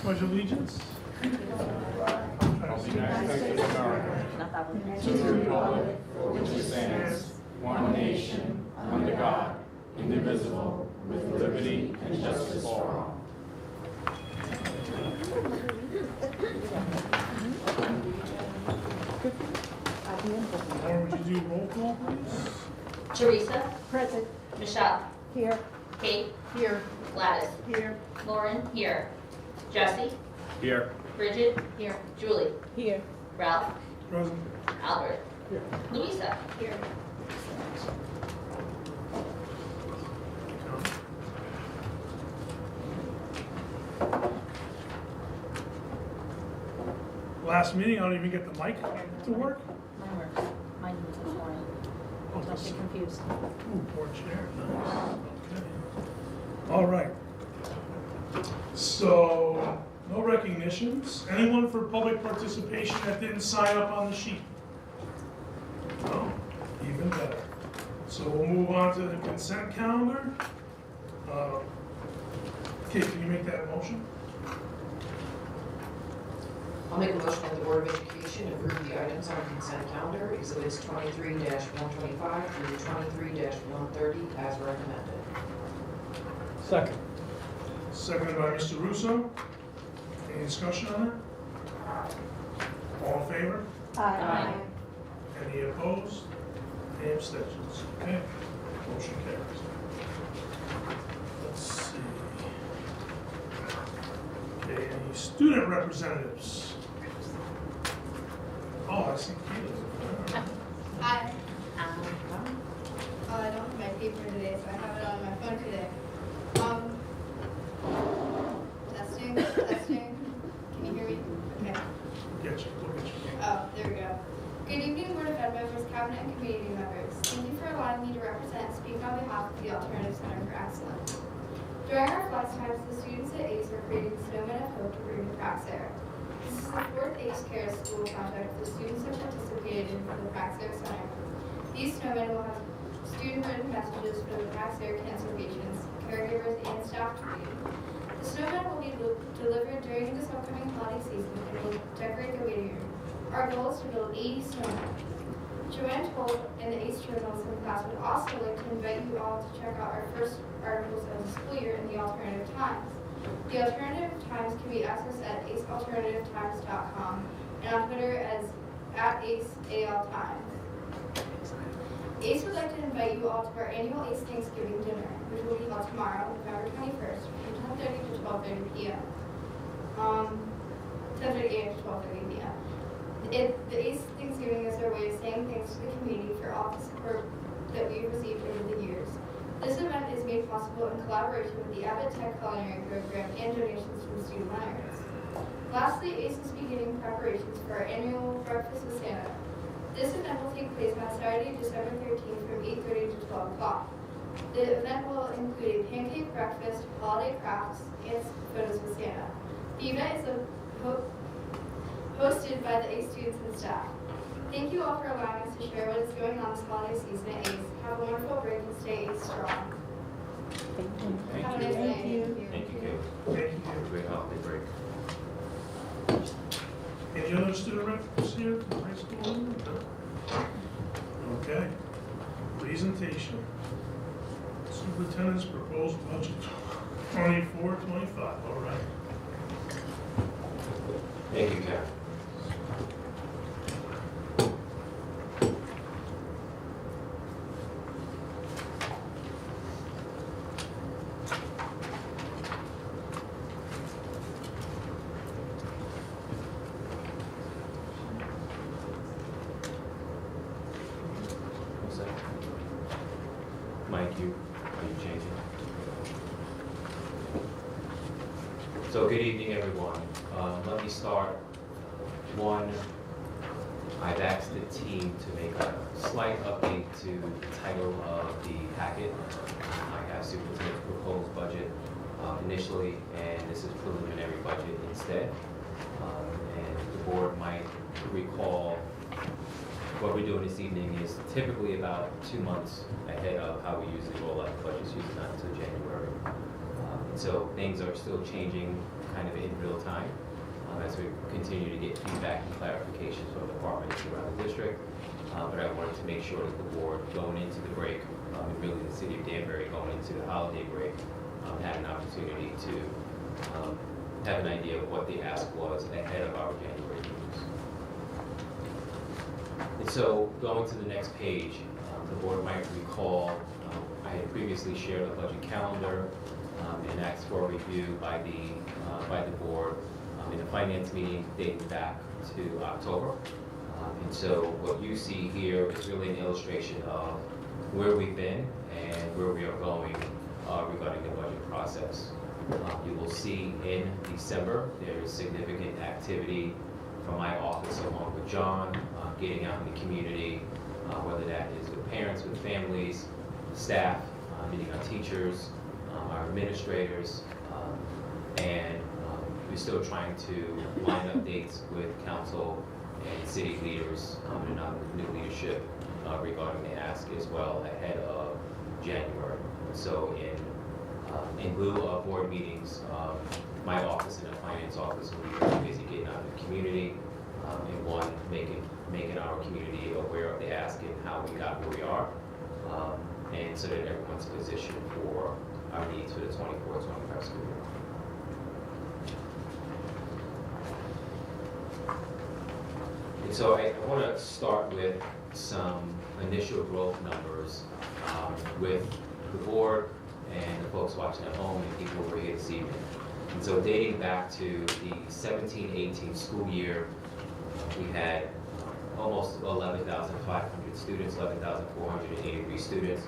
Pledge allegiance. Of the United States of America, to the republic for which it stands, one nation, under God, indivisible, with liberty and justice for all. Or would you do roll call, please? Teresa, Present. Michelle, Here. Kate, Here. Gladys, Here. Lauren, here. Jesse, Here. Bridget, here. Julie, Here. Ralph, Present. Albert, Louisa, here. Last meeting, I don't even get the mic to work. Mine works. Mine was this morning. Oh, Don't this- get confused. Ooh, poor chair. Nice. Okay. All right. So, no recognitions. Anyone for public participation that didn't sign up on the sheet? No? Even better. So we'll move on to the consent calendar. Kate, can you make that motion? I'll make a motion that the Board of Education approve the items on the consent calendar, exhibits 23-125 through 23-130 as recommended. Second. Seconded by Mr. Russo. Any discussion on that? All in favor? Aye. Any opposed? Any abstentions? Okay, motion carries. Let's see. Okay, any student representatives? Oh, I see Keely. Hi. I don't have my paper today, so I have it on my phone today. Testing, testing. Can you hear me? Okay. Get you, look at you. Oh, there we go. Good evening, Board of Ed members, Cabinet and community members. Thank you for allowing me to represent and speak on behalf of the Alternative Center for Excellence. During our flex times, the students at ACE are creating Snowmen of Hope to bring the Prax Air. This is the fourth ACE Cares School project the students have participated in for the Prax Air Center. These snowmen will have student-written messages for the Prax Air cancer patients, caregivers, and staff to read. The snowmen will be delivered during this upcoming holiday season and will decorate the waiting room. Our goal is to build 80 snowmen. Joanne told in the ACE journalism class would also like to invite you all to check out our first articles of the school year in the Alternative Times. The Alternative Times can be accessed at acealternativetimes.com and on Twitter as @AceALTimes. ACE would like to invite you all to our annual ACE Thanksgiving dinner, which will be held tomorrow, November 21st, from 10:30 to 12:30 p.m. 10:30 a.m. to 12:30 p.m. The ACE Thanksgiving is our way of saying thanks to the community for all the support that we've received over the years. This event is made possible in collaboration with the Abbott Tech Culinary Program and donations from student learners. Lastly, ACE is beginning preparations for our annual Breakfast with Santa. This event will take place on Saturday, December 13th from 8:30 to 12 o'clock. The event will include a pancake breakfast, holiday crafts, and photos with Santa. The event is hosted by the ACE students and staff. Thank you all for allowing us to share what is going on this holiday season at ACE. Have a wonderful break and stay ACE strong. Have a nice day. Thank you. Thank you, Kate. Thank you. Have a great holiday break. Any other student reps here from high school? Okay. Presentation. Superintendent's proposed budget 24-25, all right. Thank you, Karen. What's that? Mike, are you changing? So good evening, everyone. Let me start. One, I've asked the team to make a slight update to the title of the packet. I have superintendent's proposed budget initially, and this is preliminary budget instead. And the board might recall what we're doing this evening is typically about 2 months ahead of how we usually roll out budgets, usually not until January. And so things are still changing kind of in real time as we continue to get feedback and clarifications from departments around the district. But I wanted to make sure that the board going into the break, and really the city of Danbury going into the holiday break, had an opportunity to have an idea of what the ask was ahead of our January meetings. And so going to the next page, the board might recall I had previously shared a budget calendar and asked for a review by the board in a finance meeting dating back to October. And so what you see here is really an illustration of where we've been and where we are going regarding the budget process. You will see in December there is significant activity from my office along with John, getting out in the community, whether that is with parents, with families, staff, meeting our teachers, our administrators, and we're still trying to line up dates with council and city leaders and new leadership regarding the ask as well ahead of January. So in lieu of board meetings, my office and the finance office will be very busy getting out in the community and one, making our community aware of the ask and how we got where we are, and so that everyone's positioned for our needs for the 24-25 school year. And so I want to start with some initial growth numbers with the board and the folks watching at home and people who are here this evening. And so dating back to the 17-18 school year, we had almost 11,500 students, 11,483 students.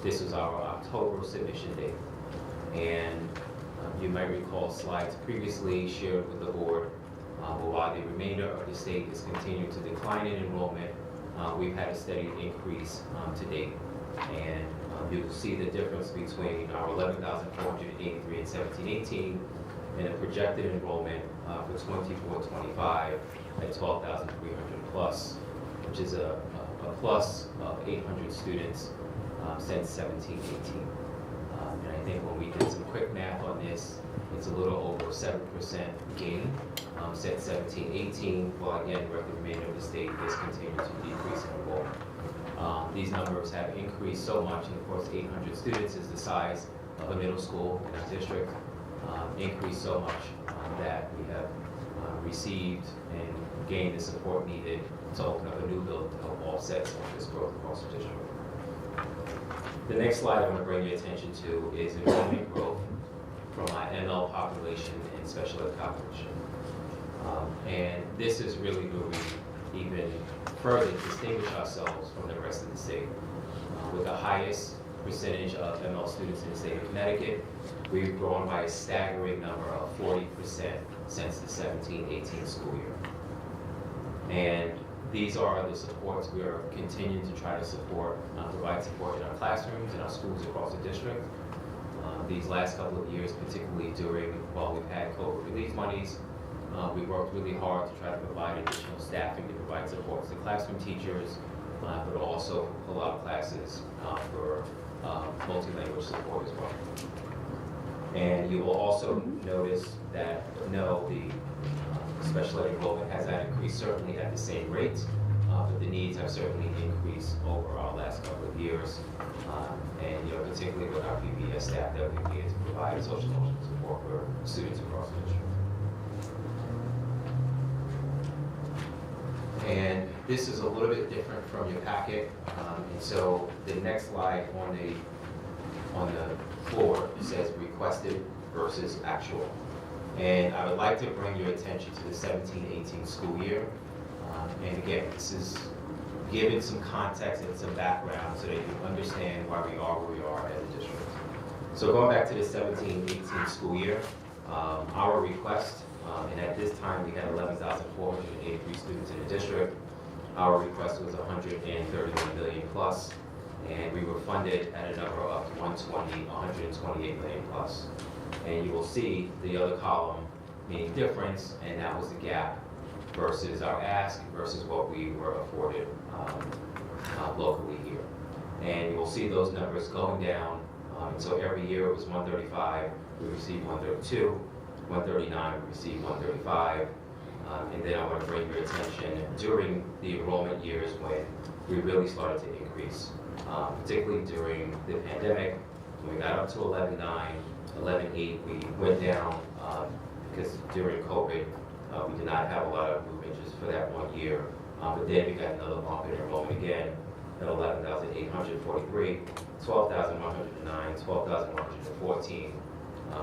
This was our October submission date. And you might recall slides previously shared with the board. While the remainder of the state is continuing to decline in enrollment, we've had a steady increase to date. And you will see the difference between our 11,483 and 17-18 and a projected enrollment for 24-25 at 12,300 plus, which is a plus of 800 students since 17-18. And I think when we did some quick math on this, it's a little over 7% gain since 17-18, while again, the remainder of the state is continuing to decrease in enrollment. These numbers have increased so much, and of course 800 students is the size of a middle school in our district, increased so much that we have received and gained the support needed to open up a new building to help offset some of this growth across the district. The next slide I want to bring your attention to is enrollment growth from our ML population and special ed population. And this is really where we even further distinguish ourselves from the rest of the state. With the highest percentage of ML students in the state of Connecticut, we've grown by a staggering number of 40% since the 17-18 school year. And these are the supports we are continuing to try to support, provide support in our classrooms and our schools across the district. These last couple of years, particularly while we've had COVID relief monies, we worked really hard to try to provide additional staffing to provide support to classroom teachers, but also pull out classes for multi-language support as well. And you will also notice that the special ed enrollment has not increased certainly at the same rate, but the needs have certainly increased over our last couple of years, and particularly with our PBS staff that we've needed to provide social emotional support for students across the district. And this is a little bit different from your packet, and so the next slide on the floor says requested versus actual. And I would like to bring your attention to the 17-18 school year. And again, this is given some context and some background so that you understand why we are where we are as a district. So going back to the 17-18 school year, our request, and at this time we had 11,483 students in the district. Our request was 131 million plus, and we were funded at a number of 128 million plus. And you will see the other column meaning difference, and that was the gap versus our ask versus what we were afforded locally here. And you will see those numbers going down And so every year it was 135, we received 132, 139, we received 135. And then I want to bring your attention during the enrollment years when we really started to increase, particularly during the pandemic. When we got up to 11.9, 11.8, we went down because during COVID, we did not have a lot of movement just for that 1 year. But then we got another bump in enrollment again at 11,843, 12,109, 12,114.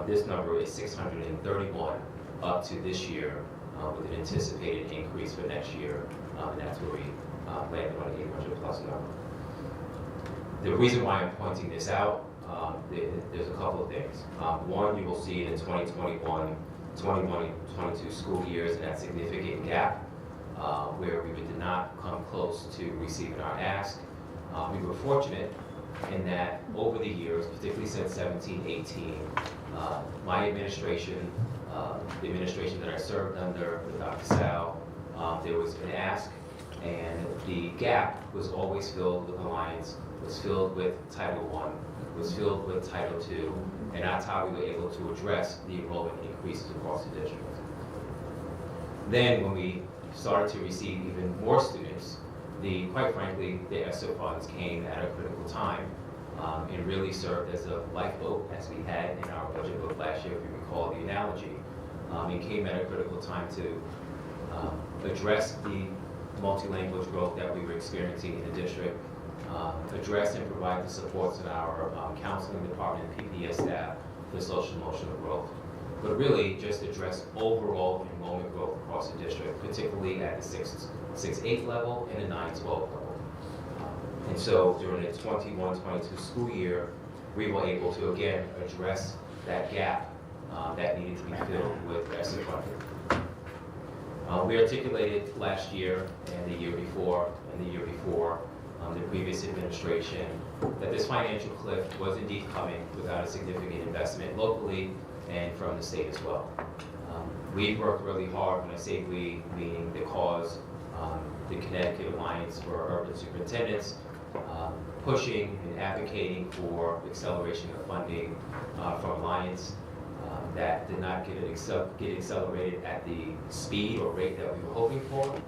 This number is 631 up to this year with an anticipated increase for next year, and that's where we landed on the 800 plus number. The reason why I'm pointing this out, there's a couple of things. One, you will see in the 2021, 2022 school years that significant gap where we did not come close to receiving our ask. We were fortunate in that over the years, particularly since 17, 18, my administration, the administration that I served under with Dr. Sal, there was an ask, and the gap was always filled with Alliance, was filled with Title I, was filled with Title II, and that's how we were able to address the enrollment increases across the district. Then when we started to receive even more students, quite frankly, the ESSER funds came at a critical time and really served as a lifeboat, as we had in our budget book last year, if you recall the analogy. It came at a critical time to address the multi-language growth that we were experiencing in the district, address and provide the supports in our counseling department and PPS staff for social emotional growth, but really just address overall enrollment growth across the district, particularly at the 6-8 level and the 9-12 level. And so during the 21-22 school year, we were able to again address that gap that needed to be filled with ESSER funding. We articulated last year and the year before the previous administration that this financial cliff was indeed coming without a significant investment locally and from the state as well. We've worked really hard, when I say we, meaning the cause, the Connecticut Alliance for Urban Superintendents, pushing and advocating for acceleration of funding from Alliance that did not get accelerated at the speed or rate that we were hoping for.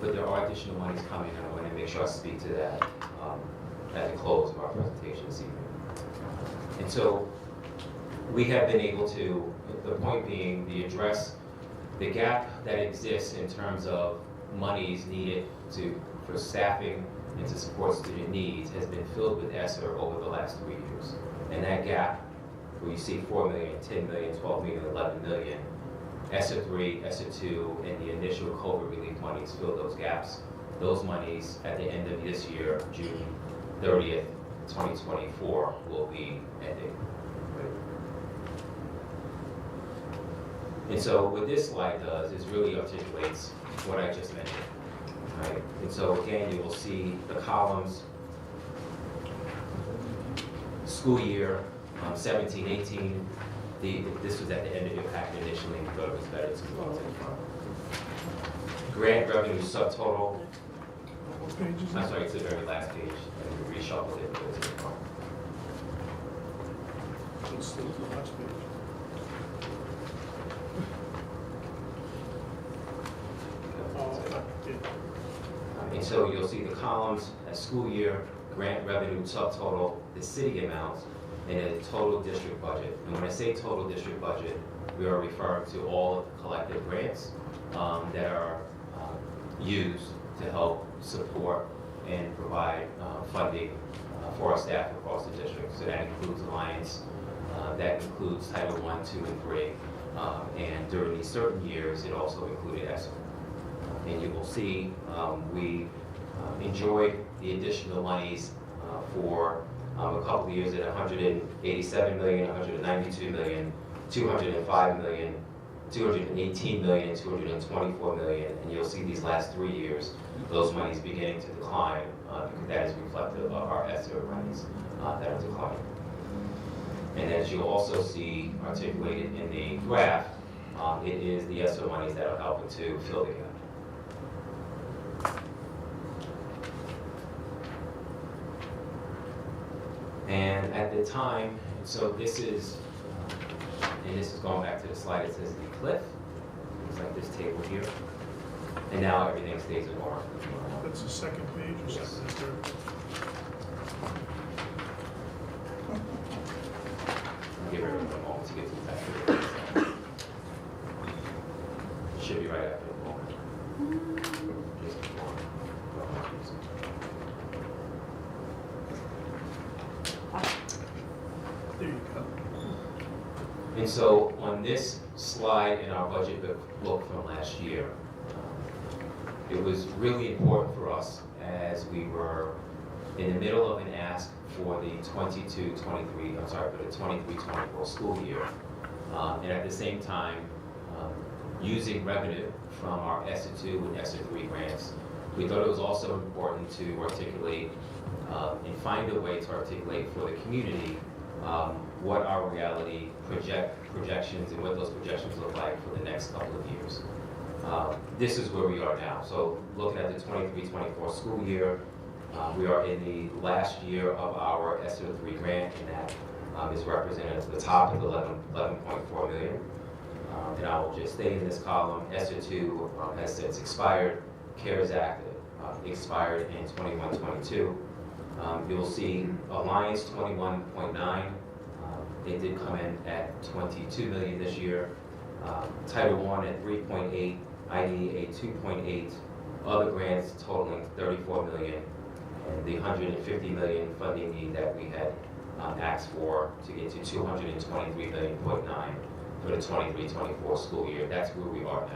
But there are additional monies coming, and I want to make sure I speak to that at the close of our presentation this evening. And so we have been able to, the point being, address the gap that exists in terms of monies needed for staffing and to support student needs has been filled with ESSER over the last 3 years. And that gap, where you see 4 million, 10 million, 12 million, 11 million, ESSER 3, ESSER 2, and the initial COVID relief monies fill those gaps. Those monies at the end of this year, June 30th, 2024, will be ending. And so what this slide does is really articulates what I just mentioned. Right? And so again, you will see the columns, school year 17, 18. This was at the end of your packet initially, but it was better to go to the front. Grant revenue subtotal. What page is I'm that? sorry, it's the very last page, and we reshuffled it, but it's in the front. It's the last page. And so you'll see the columns, a school year, grant revenue subtotal, the city amounts, and a total district budget. And when I say total district budget, we are referring to all of the collective grants that are used to help support and provide funding for our staff across the district. So that includes Alliance, that includes Title I, II, and III, and during these certain years, it also included ESSER. And you will see we enjoyed the additional monies for a couple of years at 187 million, 192 million, 205 million, 218 million, 224 million, and you'll see these last 3 years, those monies beginning to decline because that is reflective of our ESSER monies that are declining. And as you'll also see articulated in the graph, it is the ESSER monies that are helping to fill the gap. And at the time, so this is, and this is going back to the slide, it says the cliff. It's like this table here. And now everything stays in orange. That's the second page or second, third? Give everyone a moment to get to the back. It should be right after the moment. Just before. There you go. And so on this slide in our budget book from last year, it was really important for us as we were in the middle of an ask for the 23-24 school year. And at the same time, using revenue from our ESSER 2 and ESSER 3 grants, we thought it was also important to articulate and find a way to articulate for the community what our reality projections and what those projections look like for the next couple of years. This is where we are now. So looking at the 23-24 school year, we are in the last year of our ESSER 3 grant, and that is represented at the top of 11.4 million. And I will just stay in this column. ESSER 2 has since expired. CARES Act expired in 21-22. You'll see Alliance 21.9. They did come in at 22 million this year. Title I at 3.8, IDEA 2.8, other grants totaling 34 million, and the 150 million funding need that we had asked for to get to 223.9 million for the 23-24 school year. That's where we are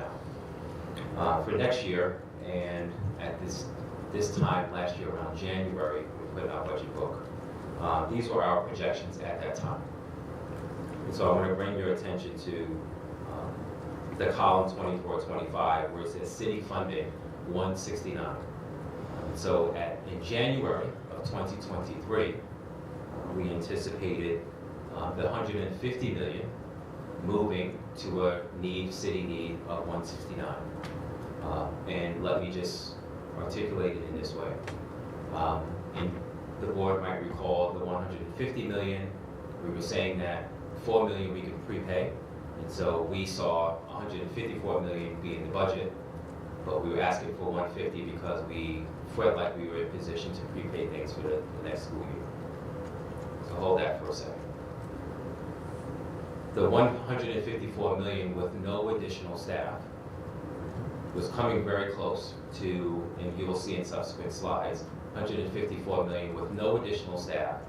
now. For next year, and at this time last year around January, we put in our budget book. These were our projections at that time. And so I want to bring your attention to the column 24-25, where it says city funding 169. So in January of 2023, we anticipated the 150 million moving to a city need of 169. And let me just articulate it in this way. And the board might recall the 150 million, we were saying that 4 million we could prepay. And so we saw 154 million be in the budget, but we were asking for 150 because we felt like we were in position to prepay things for the next school year. So hold that for a second. The 154 million with no additional staff was coming very close to, and you will see in subsequent slides, 154 million with no additional staff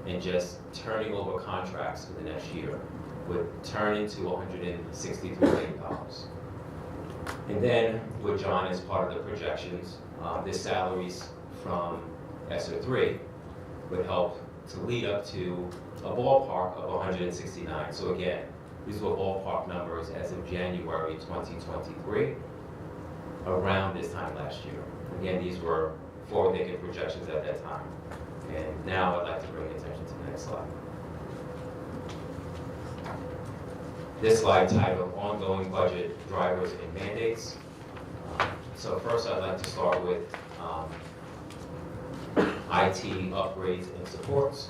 and just turning over contracts for the next year would turn into $163 million. And then with John as part of the projections, the salaries from ESSER 3 would help to lead up to a ballpark of 169. So again, these were ballpark numbers as of January 2023, around this time last year. Again, these were forward-thinking projections at that time. And now I'd like to bring attention to the next slide. This slide titled Ongoing Budget Drivers and Mandates. So first I'd like to start with IT upgrades and supports.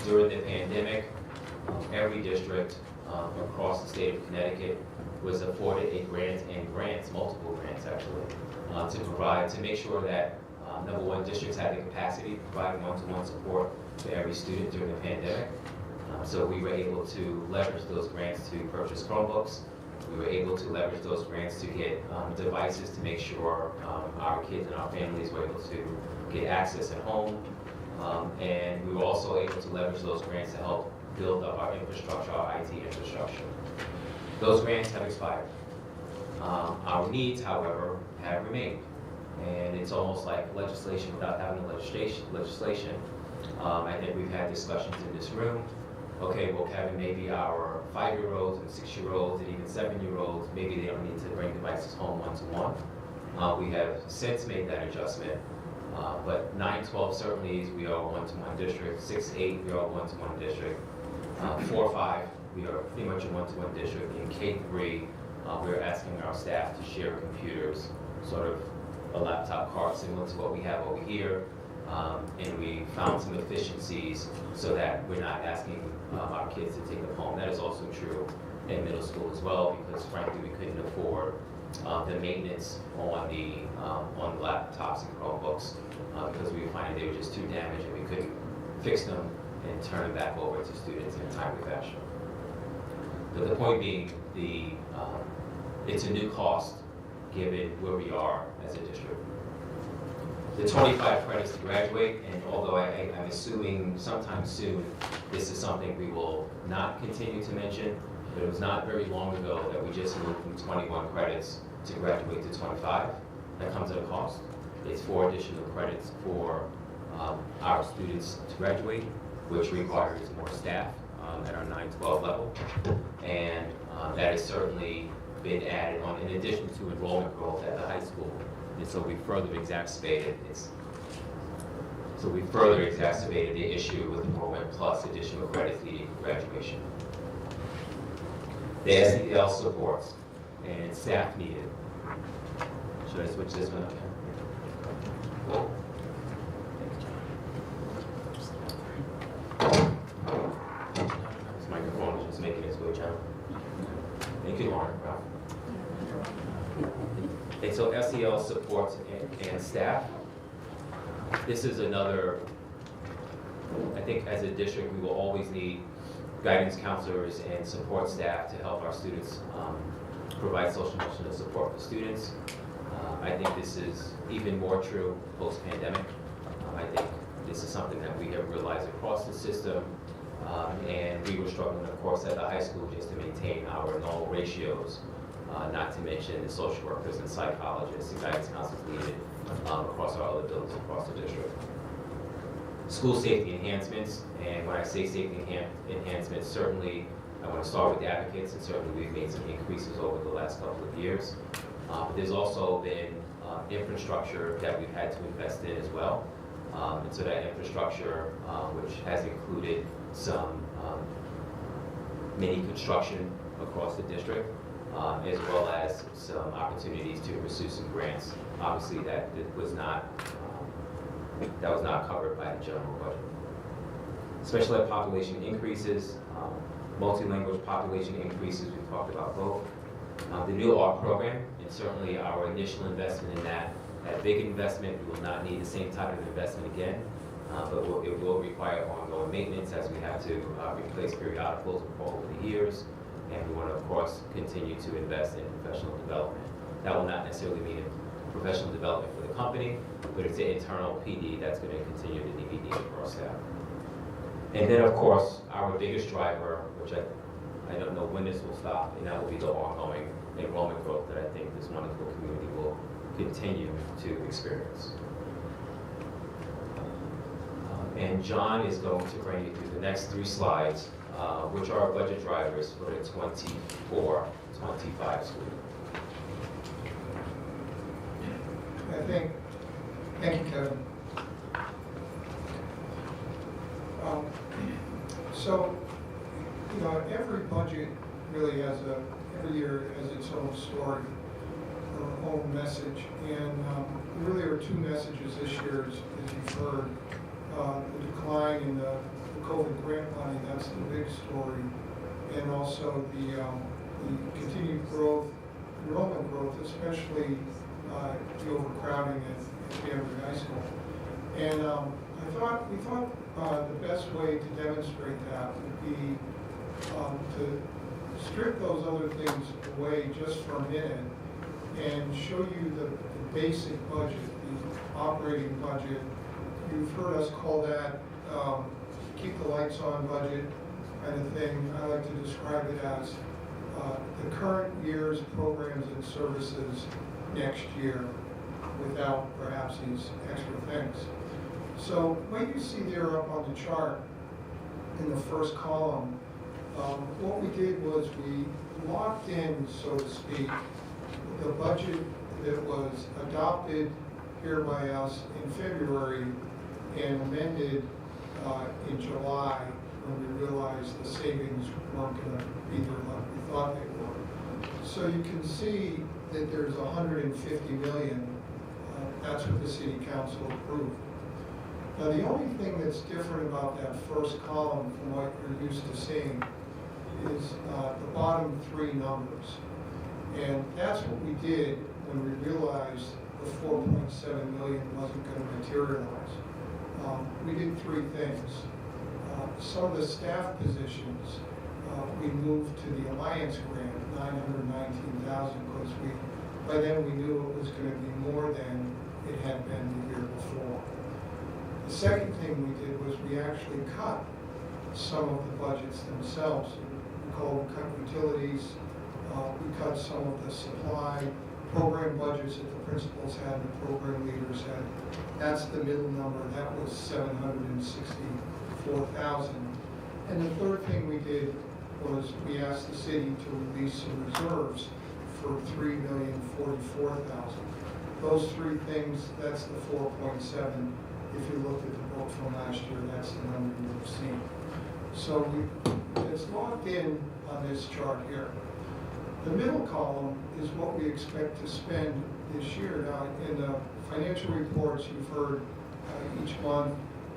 During the pandemic, every district across the state of Connecticut was afforded a grant and grants, multiple grants actually, to make sure that number one, districts had the capacity to provide one-to-one support to every student during the pandemic. So we were able to leverage those grants to purchase Chromebooks. We were able to leverage those grants to get devices to make sure our kids and our families were able to get access at home. And we were also able to leverage those grants to help build up our infrastructure, our IT infrastructure. Those grants have expired. Our needs, however, have remained. And it's almost like legislation without having legislation. I think we've had discussions in this room. Okay, well, Kevin, maybe our 5-year-olds and 6-year-olds and even 7-year-olds, maybe they don't need to bring devices home one-to-one. We have since made that adjustment. But 9-12 certainly we are a one-to-one district. 6-8 we are a one-to-one district. 4-5 we are pretty much a one-to-one district. In K-3 we're asking our staff to share computers, sort of a laptop cart similar to what we have over here. and we found some efficiencies so that we're not asking our kids to take them home. That is also true in middle school as well, because frankly, we couldn't afford the maintenance on the laptops and Chromebooks because we were finding they were just too damaged and we couldn't fix them and turn them back over to students in a timely fashion. But the point being, it's a new cost given where we are as a district. The 25 credits to graduate, and although I'm assuming sometime soon this is something we will not continue to mention, but it was not very long ago that we just moved from 21 credits to graduate to 25. That comes at a cost. It's 4 additional credits for our students to graduate, which requires more staff at our 9-12 level. And that has certainly been added on in addition to enrollment growth at the high school. And so we further exacerbated the issue with enrollment plus additional credits leading to graduation. The SEL supports and staff needed. Should I switch this one up? Cool. This microphone is just making its way down. Thank you, Lauren. And so SEL supports and staff. This is another, I think as a district, we will always need guidance counselors and support staff to help our students provide social emotional support for students. I think this is even more true post-pandemic. I think this is something that we have realized across the system. And we were struggling, of course, at the high school just to maintain our normal ratios, not to mention the social workers and psychologists and guidance counselors needed across our other buildings across the district. School safety enhancements, and when I say safety enhancements, certainly I want to start with the advocates, and certainly we've made some increases over the last couple of years. But there's also been infrastructure that we've had to invest in as well. And so that infrastructure, which has included some mini construction across the district, as well as some opportunities to pursue some grants. Obviously, that was not covered by the general budget. Special ed population increases, multi-language population increases, we've talked about both. The new ARC program, and certainly our initial investment in that big investment, we will not need the same type of investment again, but it will require ongoing maintenance as we have to replace periodicals over the years, and we want to, of course, continue to invest in professional development. That will not necessarily mean professional development for the company, but it's an internal PD that's going to continue to be needed for our staff. And then, of course, our biggest driver, which I don't know when this will stop, and that will be the ongoing enrollment growth that I think this wonderful community will continue to experience. And John is going to bring you through the next 3 slides, which are our budget drivers for the 24-25 school year. Thank you, Kevin. So, you know, every budget really has every year has its own story, or own message, and there really are 2 messages this year, as you've heard. The decline in the COVID grant money, that's the big story, and also the continued growth, enrollment growth, especially the overcrowding at Danbury High School. And we thought the best way to demonstrate that would be to strip those other things away just for a minute and show you the basic budget, the operating budget. You've heard us call that keep the lights on budget kind of thing. I like to describe it as the current year's programs and services next year without perhaps these extra things. So what you see there up on the chart in the first column, what we did was we locked in, so to speak, the budget that was adopted here by us in February and amended in July when we realized the savings weren't going to be there like we thought they were. So you can see that there's $150 million. That's what the City Council approved. Now, the only thing that's different about that first column from what you're used to seeing is the bottom three numbers. And that's what we did when we realized the 4.7 million wasn't going to materialize. We did three things. Some of the staff positions, we moved to the Alliance grant, 919,000, because by then we knew it was going to be more than it had been the year before. The second thing we did was we actually cut some of the budgets themselves. We call them cut utilities. We cut some of the supply program budgets that the principals had, the program leaders had. That's the middle number. That was 764,000. And the third thing we did was we asked the city to release some reserves for $3,044,000. Those three things, that's the 4.7. If you looked at the book from last year, that's the number you would have seen. So it's locked in on this chart here. The middle column is what we expect to spend this year. Now, in the financial reports, you've heard each month,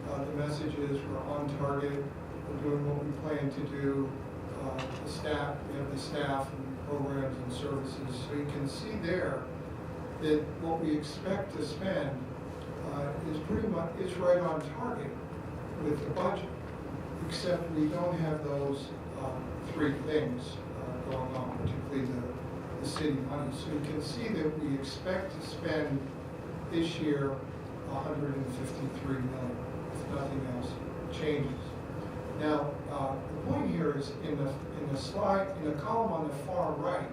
the message is we're on target, we're doing what we plan to do. The staff, we have the staff and programs and services. So you can see there that what we expect to spend is pretty much, it's right on target with the budget, except we don't have those three things going on, particularly the city money. So you can see that we expect to spend this year $153 million, if nothing else changes. Now, the point here is in the slide, in the column on the far right,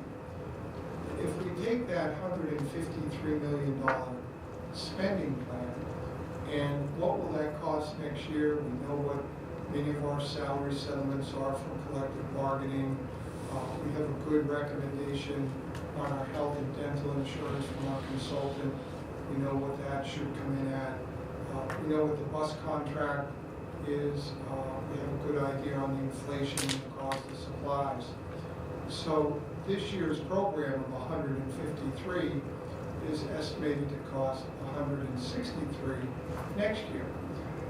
if we take that $153 million spending plan, and what will that cost next year? We know what many of our salary settlements are from collective bargaining. We have a good recommendation on our health and dental insurance from our consultant. We know what that should come in at. We know what the bus contract is. We have a good idea on the inflation and the cost of supplies. So this year's program of 153 is estimated to cost 163 next year.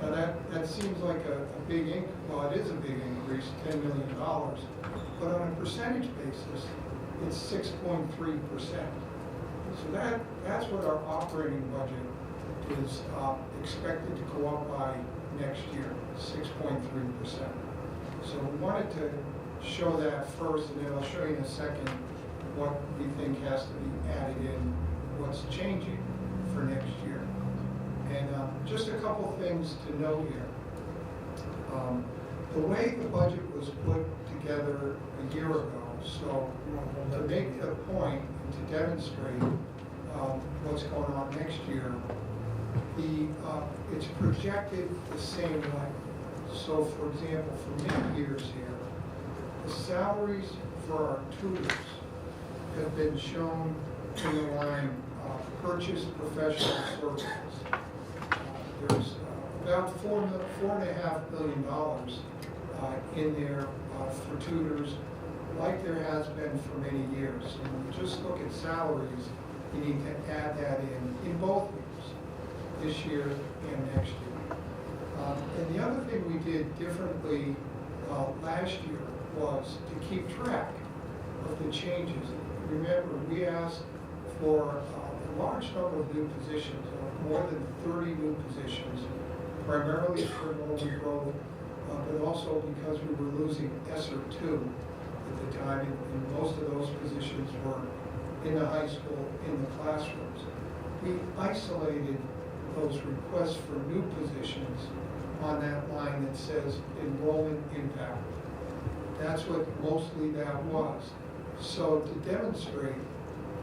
Now that seems like a big well, it is a big increase, $10 million, but on a percentage basis, it's 6.3%. So that's what our operating budget is expected to go up by next year, 6.3%. So we wanted to show that first, and then I'll show you in a second what we think has to be added in, what's changing for next year. And just a couple things to note here. The way the budget was put together a year ago, so to make the point and to demonstrate what's going on next year, it's projected the same way. So for example, for many years here, the salaries for our tutors have been shown in the line purchase professional services. There's about $4.5 million in there for tutors, like there has been for many years. So when you just look at salaries, you need to add that in both years, this year and next year. And the other thing we did differently last year was to keep track of the changes. Remember, we asked for a large number of new positions, more than 30 new positions, primarily for enrollment growth, but also because we were losing ESSER 2 at the time, and most of those positions were in the high school, in the classrooms. We isolated those requests for new positions on that line that says enrollment impact. That's what mostly that was. So to demonstrate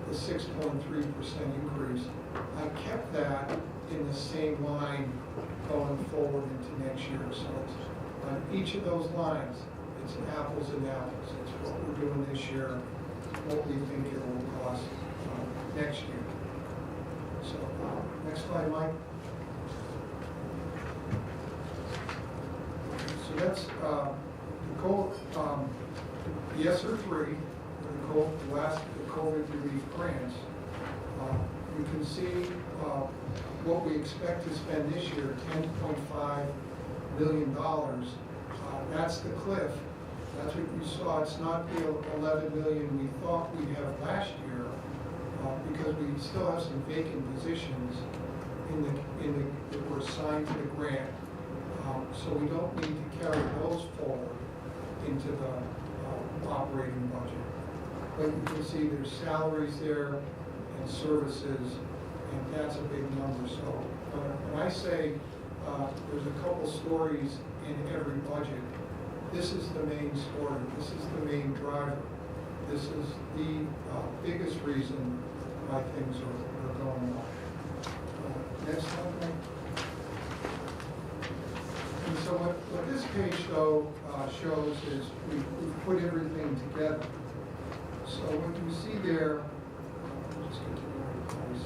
the 6.3% increase, I kept that in the same line going forward into next year. So it's on each of those lines, it's apples and apples. It's what we're doing this year, what we think it will cost next year. So next slide, Mike. So that's the ESSER 3, the COVID relief grants. You can see what we expect to spend this year, $10.5 million, that's the cliff. That's what you saw. It's not the 11 million we thought we'd have last year, because we still have some vacant positions that were assigned to the grant. So we don't need to carry those forward into the operating budget. But you can see there's salaries there and services, and that's a big number. So when I say there's a couple stories in every budget, this is the main story. This is the main driver. This is the biggest reason why things are going on. Next one, Mike. And so what this page, though, shows is we've put everything together. So what you see there, just get to the right place.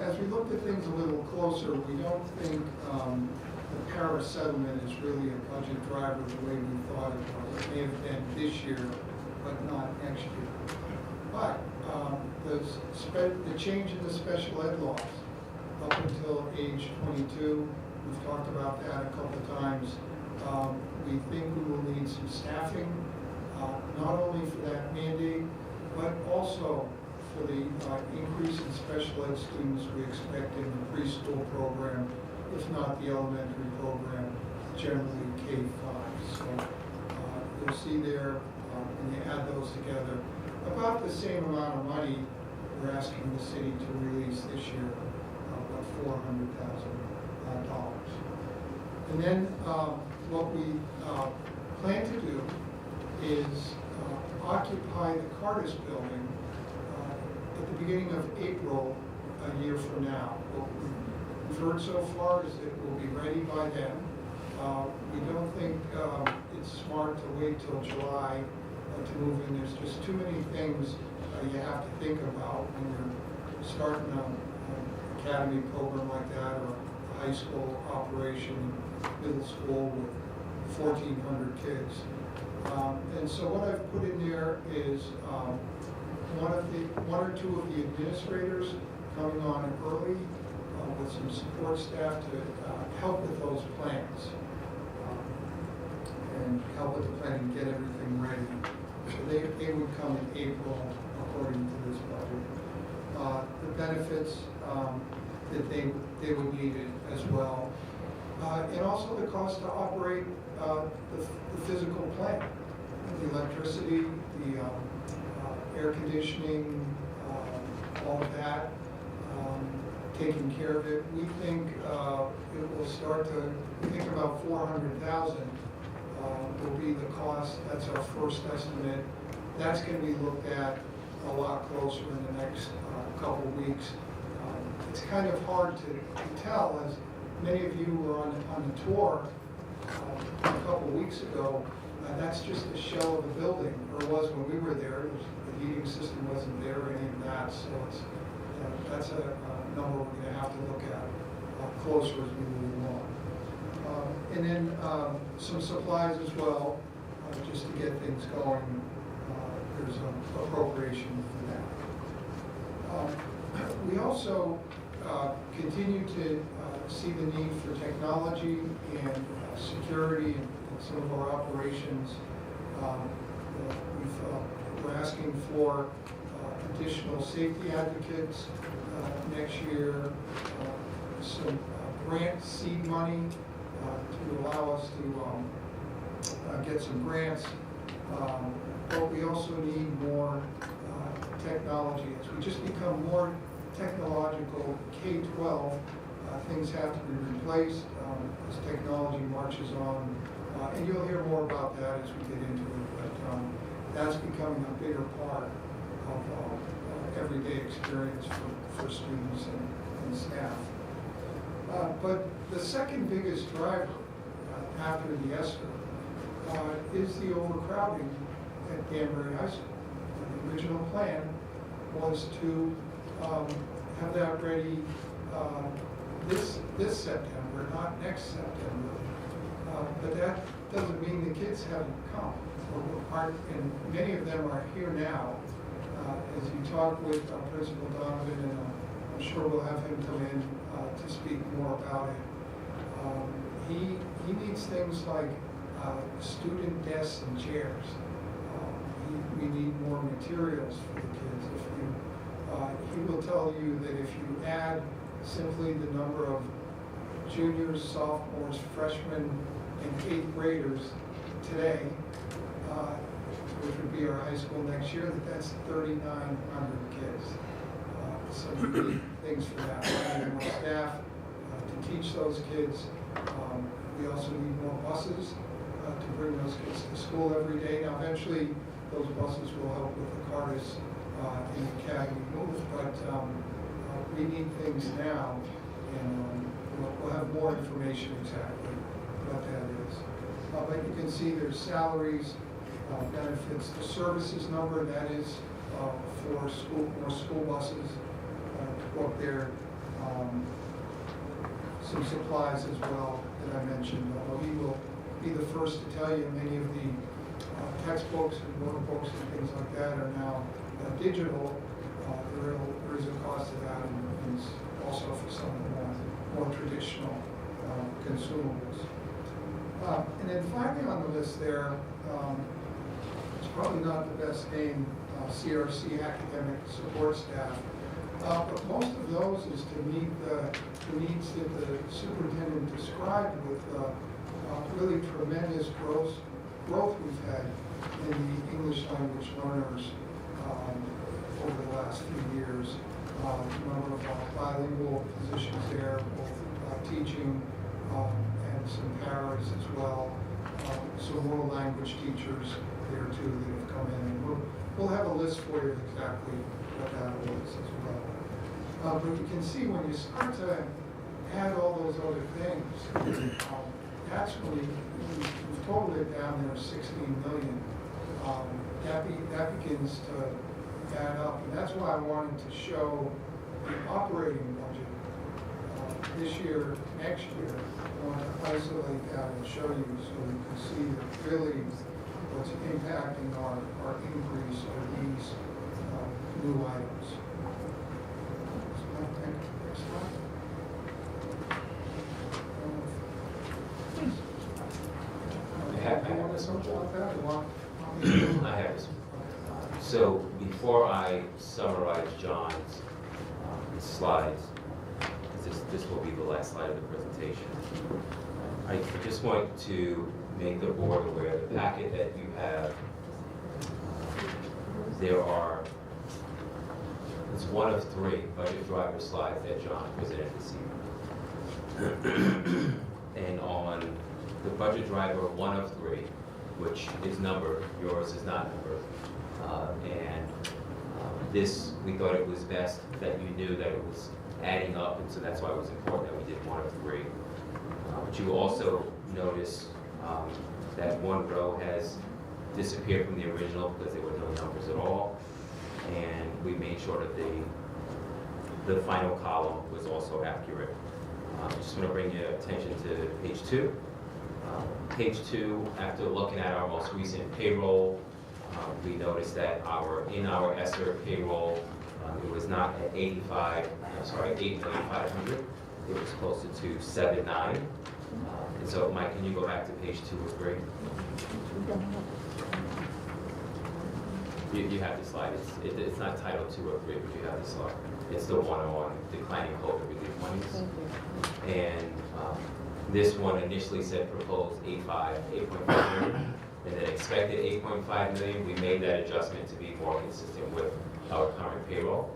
As we looked at things a little closer, we don't think the Paris settlement is really a budget driver the way we thought it was. It may have been this year, but not next year. But the change in the special ed laws up until age 22, we've talked about that a couple of times. We think we will need some staffing, not only for that mandate, but also for the increase in special ed students we expect in the preschool program, if not the elementary program, generally K-5. So you'll see there, when you add those together, about the same amount of money we're asking the city to release this year, about $400,000. And then what we plan to do is occupy the Cardis building at the beginning of April a year from now. What we've heard so far is it will be ready by then. We don't think it's smart to wait till July to move in. There's just too many things you have to think about when you're starting an academy program like that, or a high school operation, middle school with 1,400 kids. And so what I've put in there is one or two of the administrators coming on early with some support staff to help with those plans and help with the planning, get everything ready. So they would come in April according to this budget. The benefits that they would need it as well. And also the cost to operate the physical plant, the electricity, the air conditioning, all of that, taking care of it. We think it will start to, we think about $400,000 will be the cost. That's our first estimate. That's going to be looked at a lot closer in the next couple of weeks. It's kind of hard to tell, as many of you were on the tour a couple of weeks ago. That's just a shell of the building, or was when we were there. The heating system wasn't there, or any of that. So that's a number we're going to have to look at closer as we move along. And then some supplies as well, just to get things going. There's an appropriation for that. We also continue to see the need for technology and security in some of our operations. We're asking for additional safety advocates next year, some grant seed money to allow us to get some grants. But we also need more technology. As we just become more technological, K-12, things have to be replaced as technology marches on. And you'll hear more about that as we get into it, but that's becoming a bigger part of everyday experience for students and staff. But the second biggest driver after the ESSER is the overcrowding at Danbury High School. The original plan was to have that ready this September, not next September. But that doesn't mean the kids haven't come, and many of them are here now. as you talk with Principal Donovan, and I'm sure we'll have him come in to speak more about it. He needs things like student desks and chairs. We need more materials for the kids. He will tell you that if you add simply the number of juniors, sophomores, freshmen, and eighth graders today, which would be our high school next year, that's 3,900 kids. So we need things for that. We need more staff to teach those kids. We also need more buses to bring those kids to school every day. Now, eventually, those buses will help with the Cardis and Academy move, but we need things now, and we'll have more information exactly what that is. But you can see there's salaries, benefits, the services number, that is for more school buses to go up there. Some supplies as well that I mentioned, although he will be the first to tell you many of the textbooks and notebooks and things like that are now digital. There is a cost to that, and also for some of the more traditional consumables. And then finally on the list there, it's probably not the best name, CRC academic support staff. But most of those is to meet the needs that the superintendent described with really tremendous growth we've had in the English language learners over the last few years. A number of bilingual positions there, both teaching and some paras as well. Some world language teachers there too that have come in. And we'll have a list for you exactly what that was as well. But you can see when you start to add all those other things, that's when we've totaled it down there 16 million. That begins to add up, and that's why I wanted to show the operating budget this year, next year. I want to isolate that and show you so you can see that really what's impacting our increase are these new items. Next slide. You want to talk about that? Or want me to? I have this. So before I summarize John's slides, this will be the last slide of the presentation. I just want to make the board aware the packet that you have, it's one of 3 budget driver slides that John presented this evening. And on the budget driver 1 of 3, which is numbered, yours is not numbered, this, we thought it was best that you knew that it was adding up, and so that's why it was important that we did 1 of 3. But you will also notice that one row has disappeared from the original because there were no numbers at all, and we made sure that the final column was also accurate. I just want to bring your attention to page 2. Page 2, after looking at our most recent payroll, we noticed that in our ESSER payroll, it was not at 8,500,000. It was closer to 7,900,000. And so, Mike, can you go back to page 2 or 3? You have the slide. It's not titled 2 or 3, but you have the slide. It's the one on declining COVID relief monies. And this one initially said proposed 8.5 million, and then expected 8.5 million. We made that adjustment to be more consistent with our current payroll,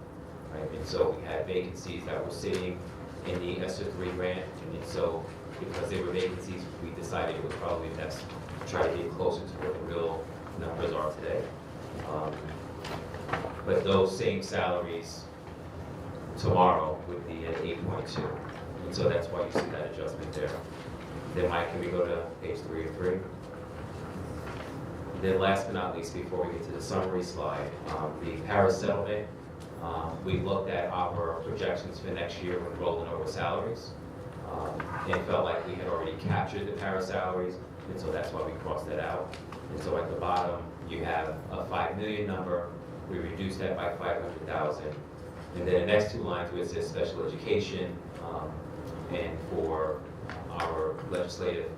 right? And so we had vacancies that were sitting in the ESSER 3 grant, and so because they were vacancies, we decided it was probably best to try to get closer to what the real numbers are today. But those same salaries tomorrow would be at 8.2. And so that's why you see that adjustment there. Then Mike, can we go to page 3 of 3? Then last but not least, before we get to the summary slide, the Paris settlement, we looked at our projections for next year when rolling over salaries, and felt like we had already captured the Paris salaries, and so that's why we crossed that out. And so at the bottom, you have a 5 million number, we reduced that by 500,000. And then the next two lines where it says special education, and for our legislative,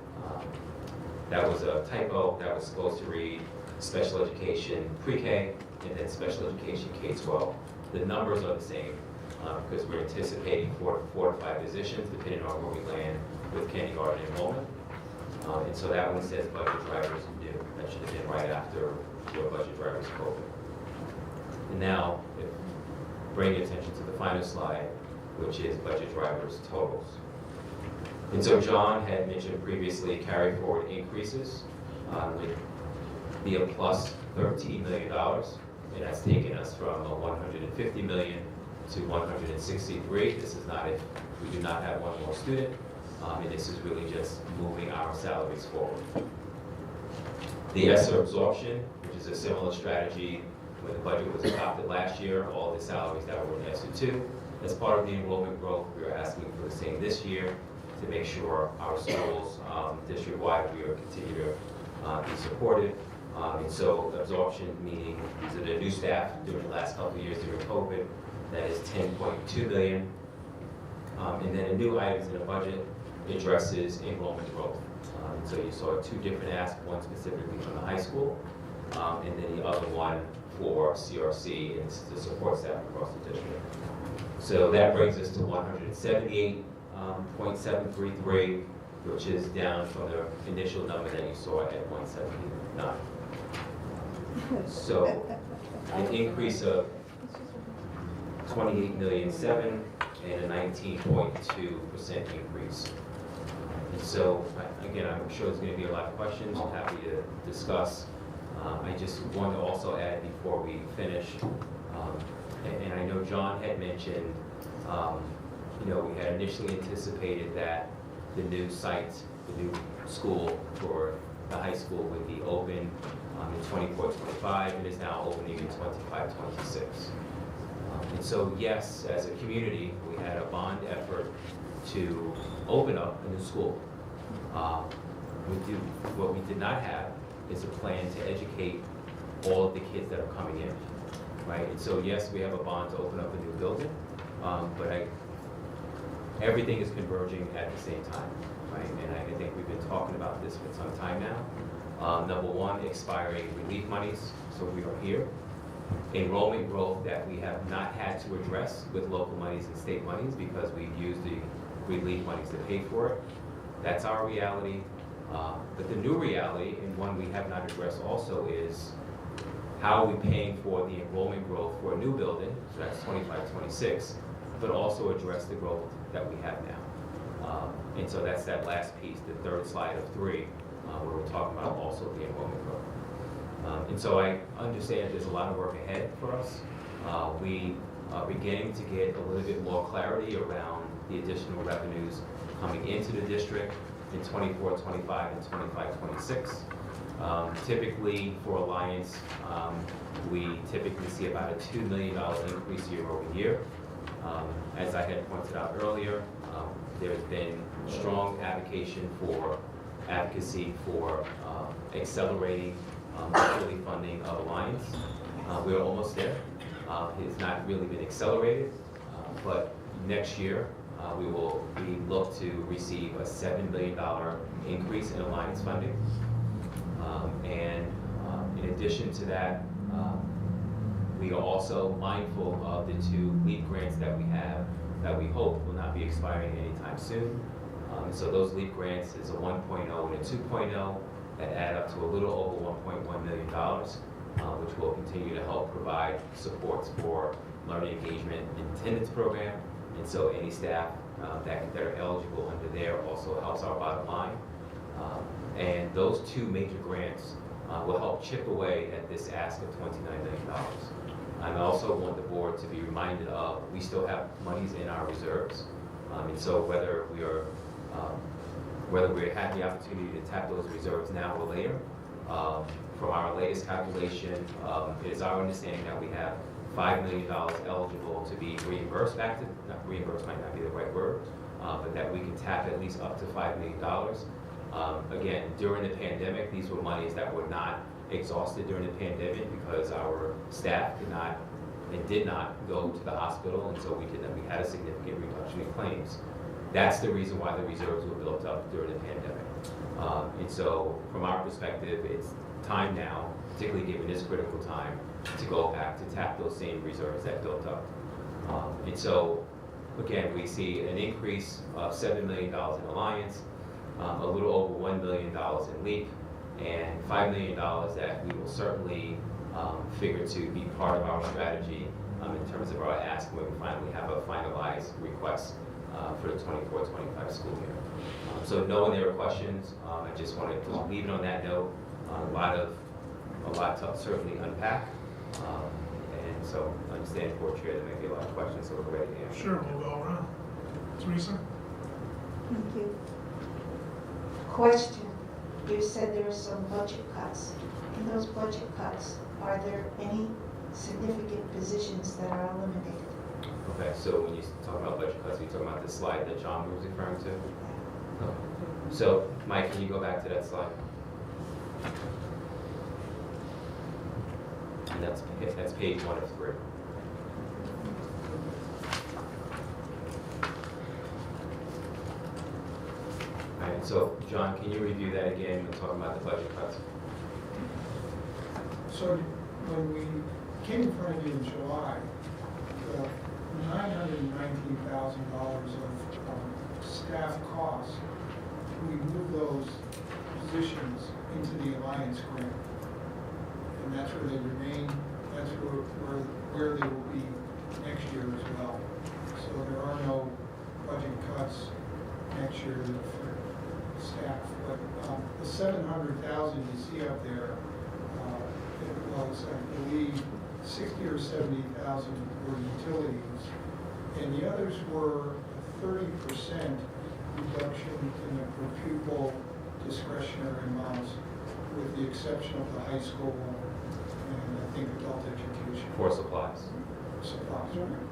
that was a typo, that was supposed to read special education pre-K and then special education K-12. The numbers are the same because we're anticipating four to five positions depending on where we land with kindergarten enrollment. And so that one says budget drivers new. That should have been right after your budget drivers COVID. And now, bring your attention to the final slide, which is budget drivers totals. And so John had mentioned previously carry forward increases would be a plus $13 million, and that's taken us from a 150 million to 163. This is not if we do not have one more student, and this is really just moving our salaries forward. The ESSER absorption, which is a similar strategy when the budget was adopted last year, all the salaries that were in ESSER 2. As part of the enrollment growth, we are asking for the same this year to make sure our schools, district-wide, we are continue to be supported. And so absorption, meaning these are the new staff during the last couple of years during COVID, that is 10.2 billion. And then the new items in the budget addresses enrollment growth. So you saw two different asks, one specifically from the high school, and then the other one for CRC, and it's the support staff across the district. So that brings us to 178.733, which is down from the initial number that you saw at 179. So an increase of 28,000,007 and a 19.2% increase. And so, again, I'm sure there's going to be a lot of questions. I'm happy to discuss. I just want to also add before we finish, and I know John had mentioned, we had initially anticipated that the new site, the new school for the high school would be open in 24-25. It is now opening in 25-26. And so, yes, as a community, we had a bond effort to open up a new school. What we did not have is a plan to educate all of the kids that are coming in, right? And so, yes, we have a bond to open up a new building, but everything is converging at the same time, right? And I think we've been talking about this for some time now. Number one, expiring relief monies, so we are here. Enrollment growth that we have not had to address with local monies and state monies because we've used the relief monies to pay for it. That's our reality. But the new reality, and one we have not addressed also, is how are we paying for the enrollment growth for a new building, so that's 25-26, but also address the growth that we have now. And so that's that last piece, the third slide of 3, where we're talking about also the enrollment growth. And so I understand there's a lot of work ahead for us. We are beginning to get a little bit more clarity around the additional revenues coming into the district in 24-25 and 25-26. Typically for Alliance, we typically see about a $2 million increase year over year. As I had pointed out earlier, there's been strong advocacy for accelerating early funding of Alliance. We're almost there. It's not really been accelerated, but next year we will look to receive a $7 billion increase in Alliance funding. And in addition to that, we are also mindful of the 2 LEAP grants that we have that we hope will not be expiring anytime soon. So those LEAP grants is a 1.0 and a 2.0 that add up to a little over $1.1 million, which will continue to help provide supports for learning engagement and attendance program. And so any staff that are eligible under there also helps our bottom line. And those 2 major grants will help chip away at this ask of $29 million. I also want the board to be reminded of we still have monies in our reserves. And so whether we have the opportunity to tap those reserves now or later, from our latest calculation, it is our understanding that we have $5 million eligible to be reimbursed back to, not reimbursed might not be the right word, but that we can tap at least up to $5 million. Again, during the pandemic, these were monies that were not exhausted during the pandemic because our staff did not go to the hospital, and so we had a significant reduction in claims. That's the reason why the reserves were built up during the pandemic. And so from our perspective, it's time now, particularly given this critical time, to go back to tap those same reserves that built up. And so, again, we see an increase of $7 million in Alliance, a little over $1 million in LEAP, and $5 million that we will certainly figure to be part of our strategy in terms of our ask when we finally have a finalized request for the 24-25 school year. So knowing there were questions, I just wanted to leave it on that note. A lot to certainly unpack. And so understand the board chair, there may be a lot of questions, so we're ready to answer. Sure, we'll go around. Teresa? Thank you. Question, you said there were some budget cuts. In those budget cuts, are there any significant positions that are eliminated? Okay, so when you talk about budget cuts, you're talking about the slide that John was referring to? Okay. So, Mike, can you go back to that slide? And that's page 1 of 3. All right, so John, can you review that again and talk about the budget cuts? So when we came in front of you in July, the $919,000 of staff costs, we moved those positions into the Alliance grant. And that's where they remain, that's where they will be next year as well. So there are no budget cuts next year for staff. But the $700,000 you see up there, it was, I believe, 60 or 70,000 were utilities, and the others were a 30% reduction in the per pupil discretionary amounts, with the exception of the high school and I think adult education. For supplies. Supplies, right?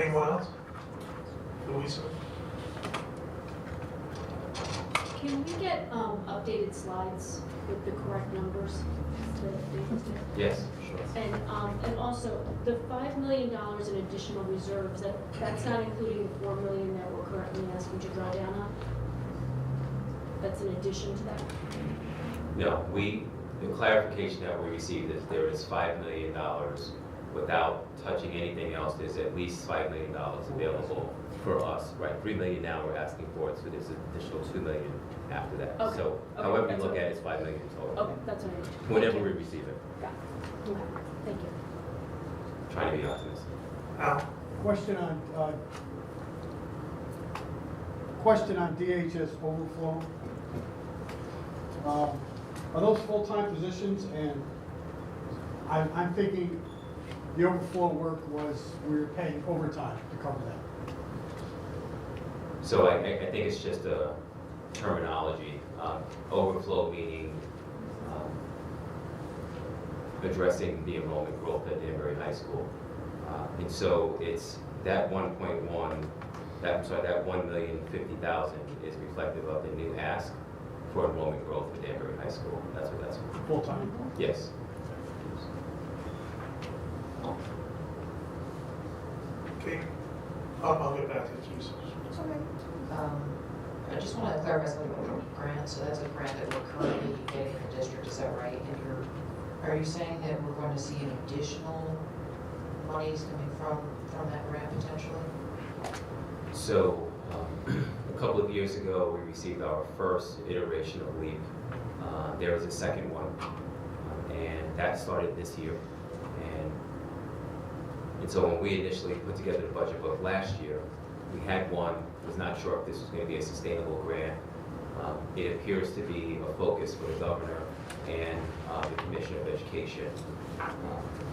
Anyone else? Louisa? Can we get updated slides with the correct numbers? Yes, sure. And also, the $5 million in additional reserves, that's not including the $4 million that we're currently asking to draw down on? That's in addition to that? No, the clarification that we received is there is $5 million without touching anything else. There's at least $5 million available for us, right? $3 million now we're asking for it, so there's an additional $2 million after that. Okay. So Okay, however you that's look okay. at it, it's $5 million total. Okay, that's what I mean. Whenever Thank we you. receive it. Got it. Okay, thank you. Trying to be optimistic. Al? Question on DHS overflow. Are those full-time positions? And I'm thinking the overflow work was, we were paying overtime to cover that. So I think it's just a terminology. Overflow meaning addressing the enrollment growth at Danbury High School. And so it's that 1.1, that $1,050,000 is reflective of the new ask for enrollment growth at Danbury High School. That's what that's for. Full-time? Yes. Okay. I'll get back to you, Teresa. I just want to clarify something about the grant. So that's a grant that we're currently getting in the district, is that right? And are you saying that we're going to see additional monies coming from that grant potentially? So a couple of years ago, we received our first iteration of LEAP. There was a second one, and that started this year. And so when we initially put together the budget book last year, we had one, was not sure if this was going to be a sustainable grant. It appears to be a focus for the governor and the Commissioner of Education.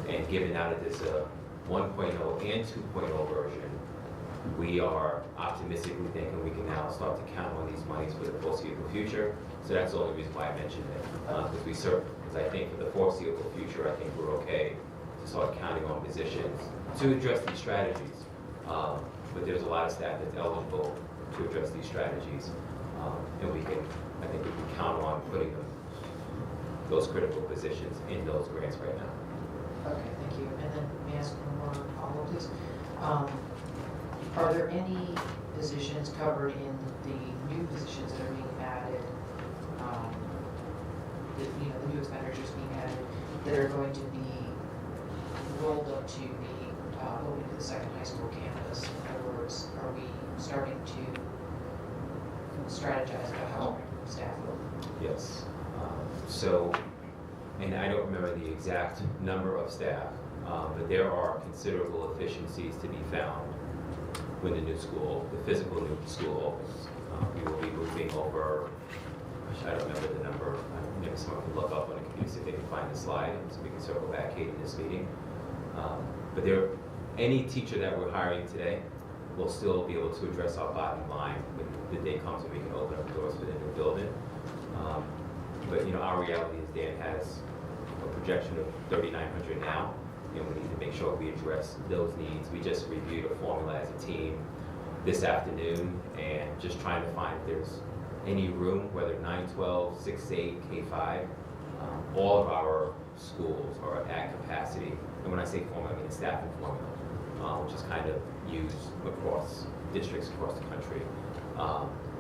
And given now that there's a 1.0 and 2.0 version, we are optimistically thinking we can now start to count on these monies for the foreseeable future. So that's the only reason why I mentioned it. Because I think for the foreseeable future, I think we're okay to start counting on positions to address these strategies. But there's a lot of staff that's eligible to address these strategies. And I think we can count on putting those critical positions in those grants right now. Okay, thank you. And then may I ask one more follow-up, please? Are there any positions covered in the new positions that are being added, the new expenditures being added, that are going to be rolled up to the, going to the second high school campus? In other words, are we starting to strategize about how staff will? Yes. So, and I don't remember the exact number of staff, but there are considerable efficiencies to be found when the new school, the physical new school opens. We will be moving over, I don't remember the number, maybe someone can look up on the computer, see if they can find the slide, so we can circle back in this meeting. But any teacher that we're hiring today will still be able to address our bottom line when the day comes when we can open up doors for the new building. But our reality is Dan has a projection of 3,900 now, and we need to make sure we address those needs. We just reviewed a formula as a team this afternoon, and just trying to find if there's any room, whether 9-12, 6-8, K-5, all of our schools are at capacity. And when I say formula, I mean staffing formula, which is kind of used across districts across the country.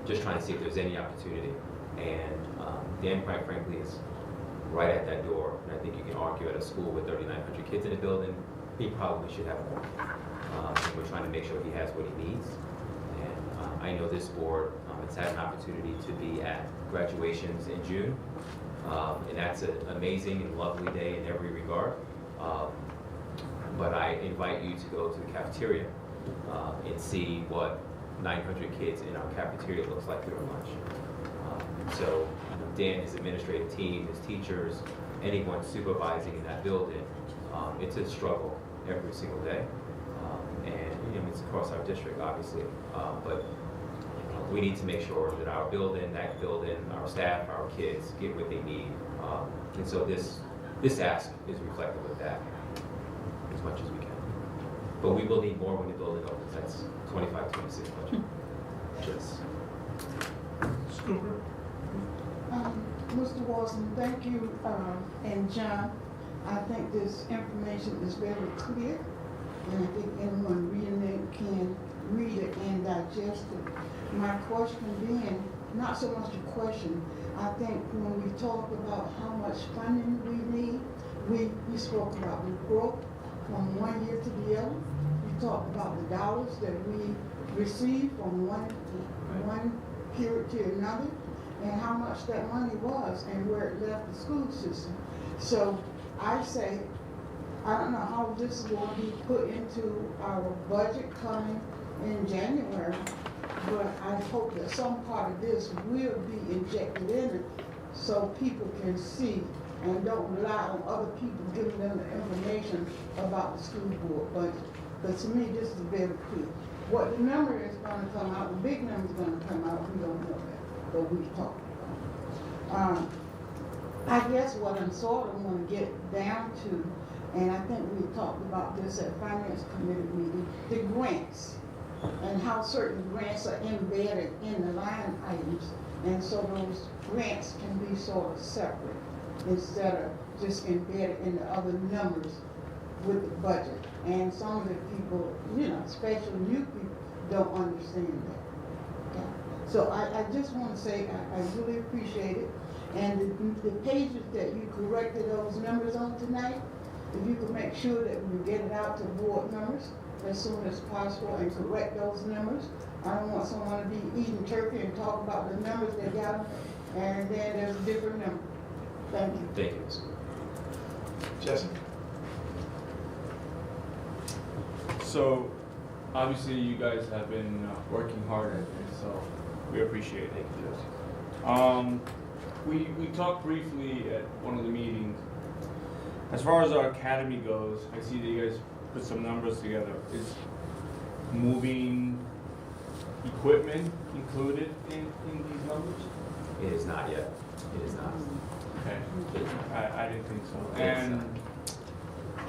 Just trying to see if there's any opportunity. And Dan, quite frankly, is right at that door. And I think you can argue at a school with 3,900 kids in the building, he probably should have more. And we're trying to make sure he has what he needs. And I know this board has had an opportunity to be at graduations in June. And that's an amazing and lovely day in every regard. But I invite you to go to the cafeteria and see what 900 kids in our cafeteria looks like during lunch. So Dan, his administrative team, his teachers, anyone supervising in that building, it's a struggle every single day. And it's across our district, obviously. But we need to make sure that our building, our staff, our kids get what they need. And so this ask is reflective of that as much as we can. But we will need more when the building opens. That's 25-26 budget. Yes. Scooper? Mr. Watson, thank you, and John. I think this information is very clear, and I think anyone reading it can read it and digest it. My question being, not so much a question, I think when we talk about how much funding we need, we spoke about the growth from one year to the other. We talked about the dollars that we receive from one period to another, and how much that money was and where it left the school system. So I say, I don't know how this is going to be put into our budget coming in January, but I hope that some part of this will be injected in it so people can see and don't rely on other people giving them the information about the school board budget. But to me, this is very clear. What the number is going to come out, the big number is going to come out, we don't know that, but we've talked about it. I guess what I'm sort of want to get down to, and I think we talked about this at Finance Committee meeting, the grants, and how certain grants are embedded in the line items, and so those grants can be sort of separate instead of just embedded in the other numbers with the budget. And some of the people, especially new people, don't understand that. Okay. So I just want to say I really appreciate it. And the pages that you corrected those numbers on tonight, if you could make sure that we get it out to board members as soon as possible and correct those numbers. I don't want someone to be eating turkey and talk about the numbers they got, and then there's a different number. Thank you. Thank you, Ms. Jesse? So, obviously, you guys have been working hard at this, so we appreciate it. Thank you, Jesse. We talked briefly at one of the meetings. As far as our academy goes, I see that you guys put some numbers together. Is moving equipment included in these numbers? It is not yet. It is not. Okay. I didn't think so. It is not.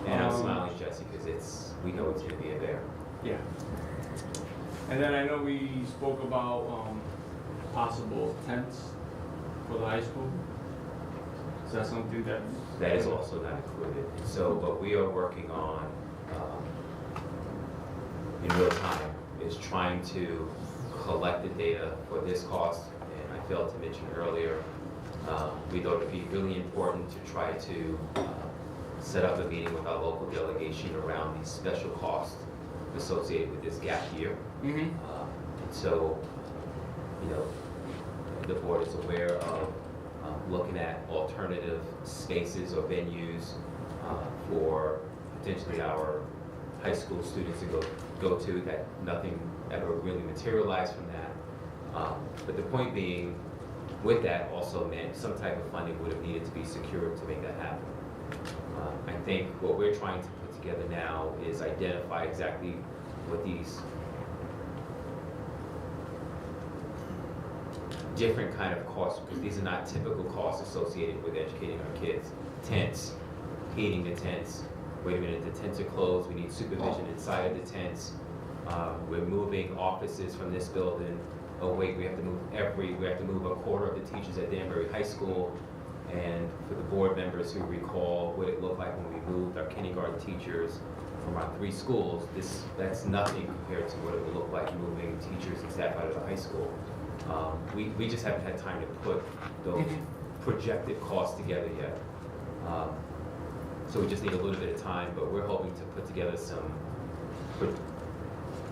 And I'm smiling, Jesse, because we know it's going to be a bear. Yeah. And then I know we spoke about possible tents for the high school. Is that something that? That is also not included. So, but we are working on, in real time, is trying to collect the data for this cost. And I failed to mention earlier, we thought it'd be really important to try to set up a meeting with our local delegation around these special costs associated with this gap year. Mm-hmm. And so, you know, the board is aware of looking at alternative spaces or venues for potentially our high school students to go to, that nothing ever really materialized from that. But the point being, with that also meant some type of funding would have needed to be secured to make that happen. I think what we're trying to put together now is identify exactly what these different kind of costs, because these are not typical costs associated with educating our kids. Tents, heating the tents. Wait a minute, the tents are closed. We need supervision inside of the tents. We're moving offices from this building. Oh wait, we have to move a quarter of the teachers at Danbury High School. And for the board members who recall what it looked like when we moved our kindergarten teachers from our 3 schools, that's nothing compared to what it would look like moving teachers and staff out of the high school. We just haven't had time to put those projected costs together yet. So we just need a little bit of time, but we're hoping to put together some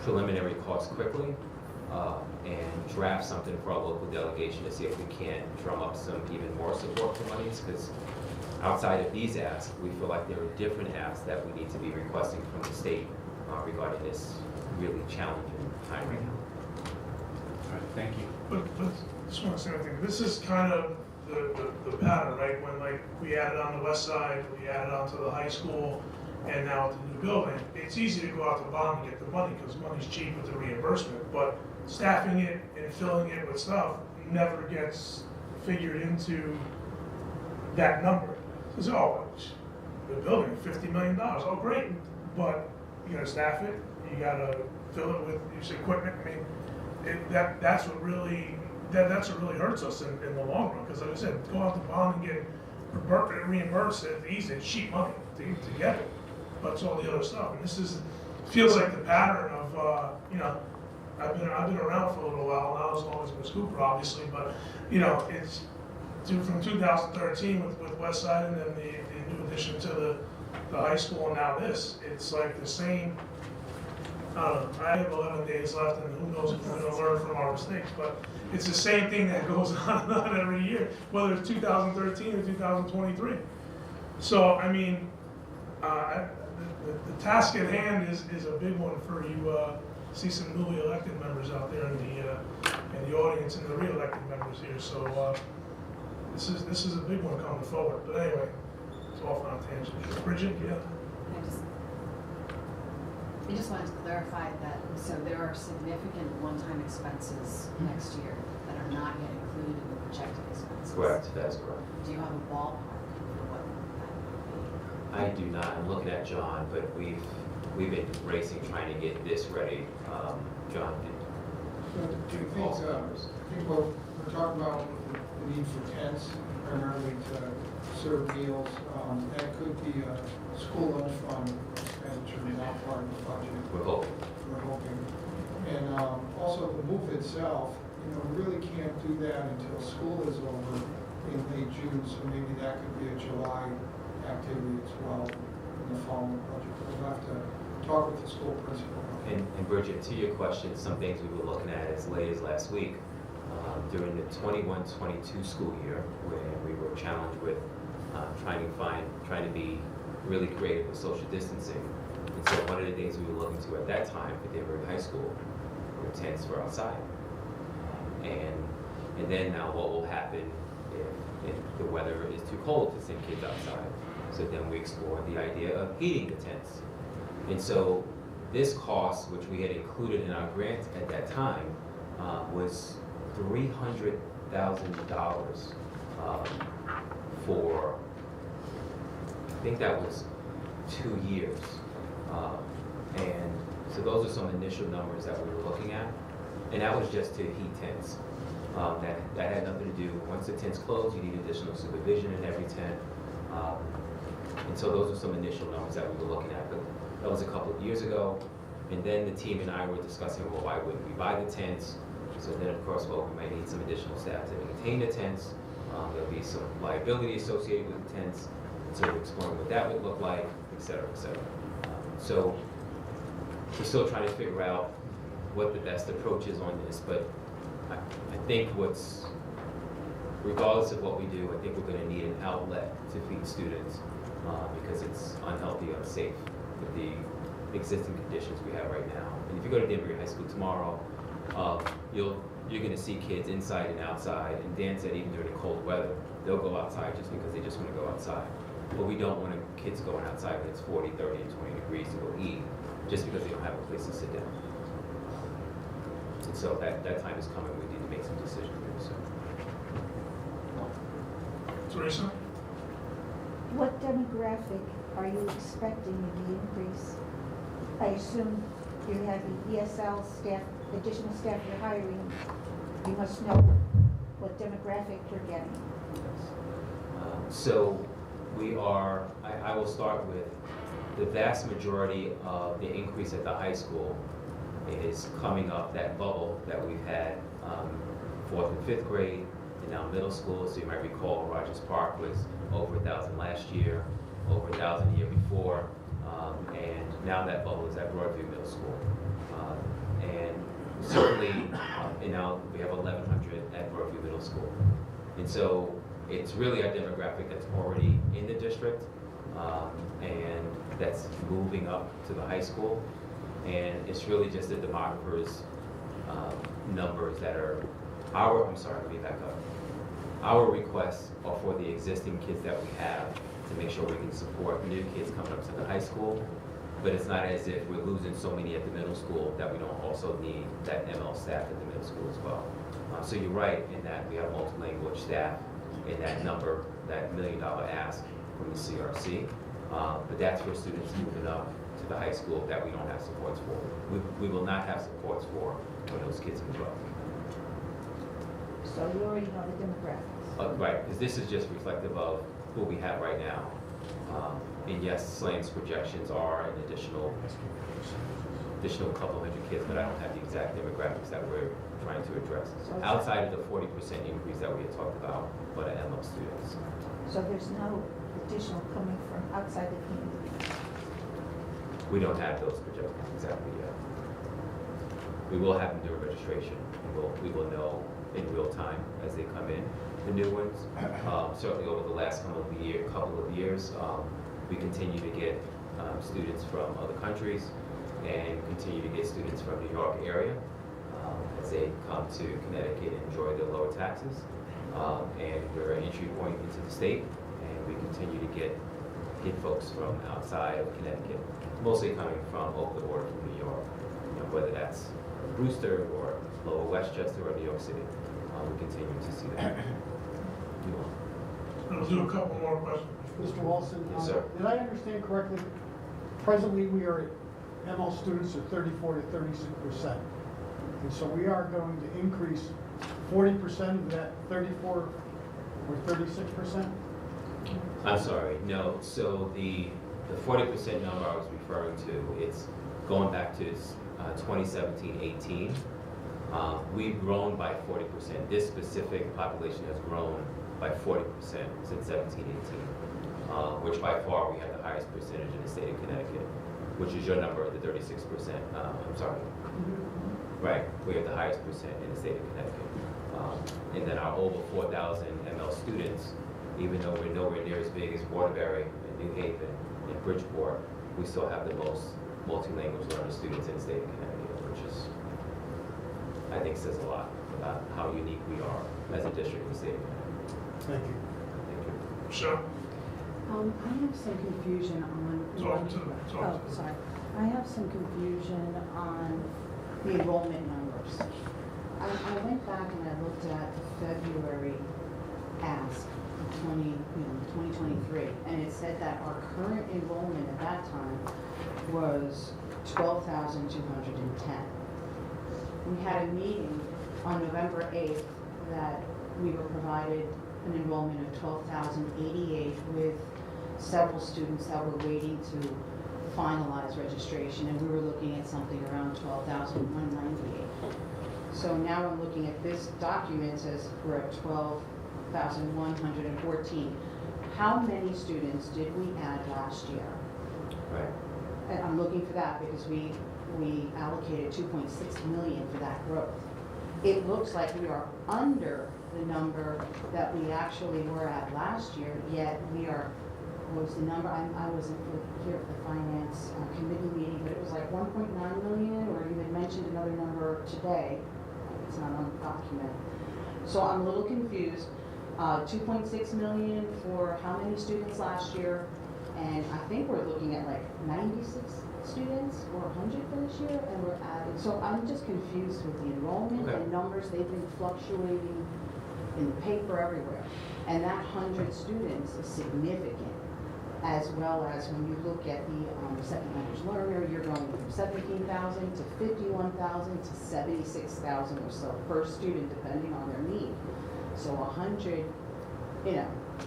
preliminary costs quickly and draft something for our local delegation to see if we can drum up some even more support for monies, because outside of these asks, we feel like there are different asks that we need to be requesting from the state regarding this really challenging time right now. All right, thank you. But just want to say one thing. This is kind of the pattern, right? When like we added on the west side, we added on to the high school, and now with the new building, it's easy to go out to bond and get the money because money's cheap with the reimbursement. But staffing it and filling it with stuff never gets figured into that number. It's the building, $50 million. Oh, great, but you got to staff it. You got to fill it with use equipment. I mean, that's what really hurts us in the long run. Because like I said, go out to bond and get reimbursed. It's easy, it's cheap money to get it. But it's all the other stuff. And this feels like the pattern of you know. I've been around for a little while, not as long as Ms. Cooper, obviously, but you know, it's from 2013 with West Side, and then the new addition to the high school, and now this. It's like the same. I don't know. I have 11 days left, and who knows if we're going to learn from our mistakes. But it's the same thing that goes on and on every year, whether it's 2013 or 2023. So I mean, the task at hand is a big one for you. See some newly elected members out there in the audience and the re-elected members here. So this is a big one coming forward. But anyway, it's off on a tangent. Bridget, yeah. I just wanted to clarify that, so there are significant one-time expenses next year that are not yet included in the projected expenses. Correct, that's correct. Do you have a ballpark for what that would be? I do not. I'm looking at John, but we've been racing trying to get this ready. John, So I think what we're talking about the need for tents, primarily to serve meals. That could be a school lunch fund expenditure, not part of the budget. we're hoping. We're hoping. And also the move itself, you know, we really can't do that until school is over in late June, so maybe that could be a July activity as well in the following budget. We'll have to talk with the school principal. And Bridget, to your question, some things we were looking at as late as last week, during the 21-22 school year, where we were challenged with trying to be really creative with social distancing. And so one of the things we were looking to at that time for Danbury High School were tents for outside. And then now what will happen if the weather is too cold to send kids outside? So then we explored the idea of heating the tents. And so this cost, which we had included in our grant at that time, was $300,000 for, I think that was 2 years. And So those are some initial numbers that we were looking at, and that was just to heat tents. That had nothing to do, once the tents close, you need additional supervision in every tent. And so those are some initial numbers that we were looking at, but that was a couple of years ago. And then the team and I were discussing, well, why wouldn't we buy the tents? So then, of course, well, we might need some additional staff to maintain the tents. There'll be some liability associated with the tents. So we're exploring what that would look like, et cetera, et cetera. So we're still trying to figure out what the best approach is on this, but I think regardless of what we do, I think we're gonna need an outlet to feed students because it's unhealthy, unsafe with the existing conditions we have right now. And if you go to Danbury High School tomorrow, you're gonna see kids inside and outside, and Dan said even during the cold weather, they'll go outside just because they just wanna go outside. But we don't want kids going outside when it's 40, 30, and 20 degrees to go eat, just because they don't have a place to sit down. And so that time is coming, we need to make some decisions here, so. Teresa? What demographic are you expecting in the increase? I assume you have the ESL staff, additional staff you're hiring. You must know what demographic you're getting. So I will start with the vast majority of the increase at the high school is coming up that bubble that we've had 4th and 5th grade, and now middle school. So you might recall Rogers Park was over 1,000 last year, over 1,000 the year before, and now that bubble is at Broadview Middle School. And certainly, and now we have 1,100 at Broadview Middle School. And so it's really our demographic that's already in the district, and that's moving up to the high school. And it's really just the demographers' numbers that are let me back up. Our requests are for the existing kids that we have to make sure we can support new kids coming up to the high school. But it's not as if we're losing so many at the middle school that we don't also need that ML staff at the middle school as well. So you're right in that we have multi-language staff in that number, that $1 million ask from the CRC. But that's for students moving up to the high school that we don't have supports for. We will not have supports for when those kids move up. So you already know the demographics. Right, because this is just reflective of who we have right now. And yes, SLAM's projections are an additional couple hundred kids, but I don't have the exact demographics that we're trying to address. Outside of the 40% increase that we had talked about for the ML students. So there's no additional coming from outside the community? We don't have those projections exactly yet. We will have them during registration. We will know in real time as they come in, the new ones. Certainly over the last couple of years, we continue to get students from other countries and continue to get students from New York area as they come to Connecticut and enjoy the lower taxes. And we're an entry point into the state, and we continue to get folks from outside of Connecticut, mostly coming from over the border from New York, whether that's Brewster or Lower Westchester or New York City. We continue to see that. We'll do a couple more questions. Mr. Wilson? Yes, sir. Did I understand correctly? Presently, we are, ML students are 34 to 36%. And so we are going to increase 40% of that 34 or 36%? I'm sorry, no. So the 40% number I was referring to, it's going back to 2017-18. We've grown by 40%. This specific population has grown by 40% since 17-18, which by far we have the highest percentage in the state of Connecticut, which is your number, the 36%. I'm sorry. Right, we have the highest percent in the state of Connecticut. And then our over 4,000 ML students, even though we're nowhere near as big as Waterbury and New Haven and Bridgeport, we still have the most multi-language learner students in the state of Connecticut, which is, I think, says a lot about how unique we are as a district in the state of Connecticut. Thank you. Thank you. Michelle? I have some confusion on. Talk to them. Sorry. I have some confusion on the enrollment numbers. I went back and I looked at the February ask of 2023, and it said that our current enrollment at that time was 12,210. We had a meeting on November 8th that we were provided an enrollment of 12,088 with several students that were waiting to finalize registration, and we were looking at something around 12,198. So now I'm looking at this document, it says we're at 12,114. How many students did we add last year? Right. And I'm looking for that because we allocated 2.6 million for that growth. It looks like we are under the number that we actually were at last year, yet we are, what was the number? I wasn't here for the finance committee meeting, but it was like 1.9 million, or you had mentioned another number today. It's not on the document. So I'm a little confused. 2.6 million for how many students last year? And I think we're looking at like 96 students or 100 for this year, and we're adding. So I'm just confused with the enrollment and numbers. They've been fluctuating in the paper everywhere. And that 100 students is significant, as well as when you look at the second language learner, you're going from 17,000 to 51,000 to 76,000 or so per student, depending on their need. So 100,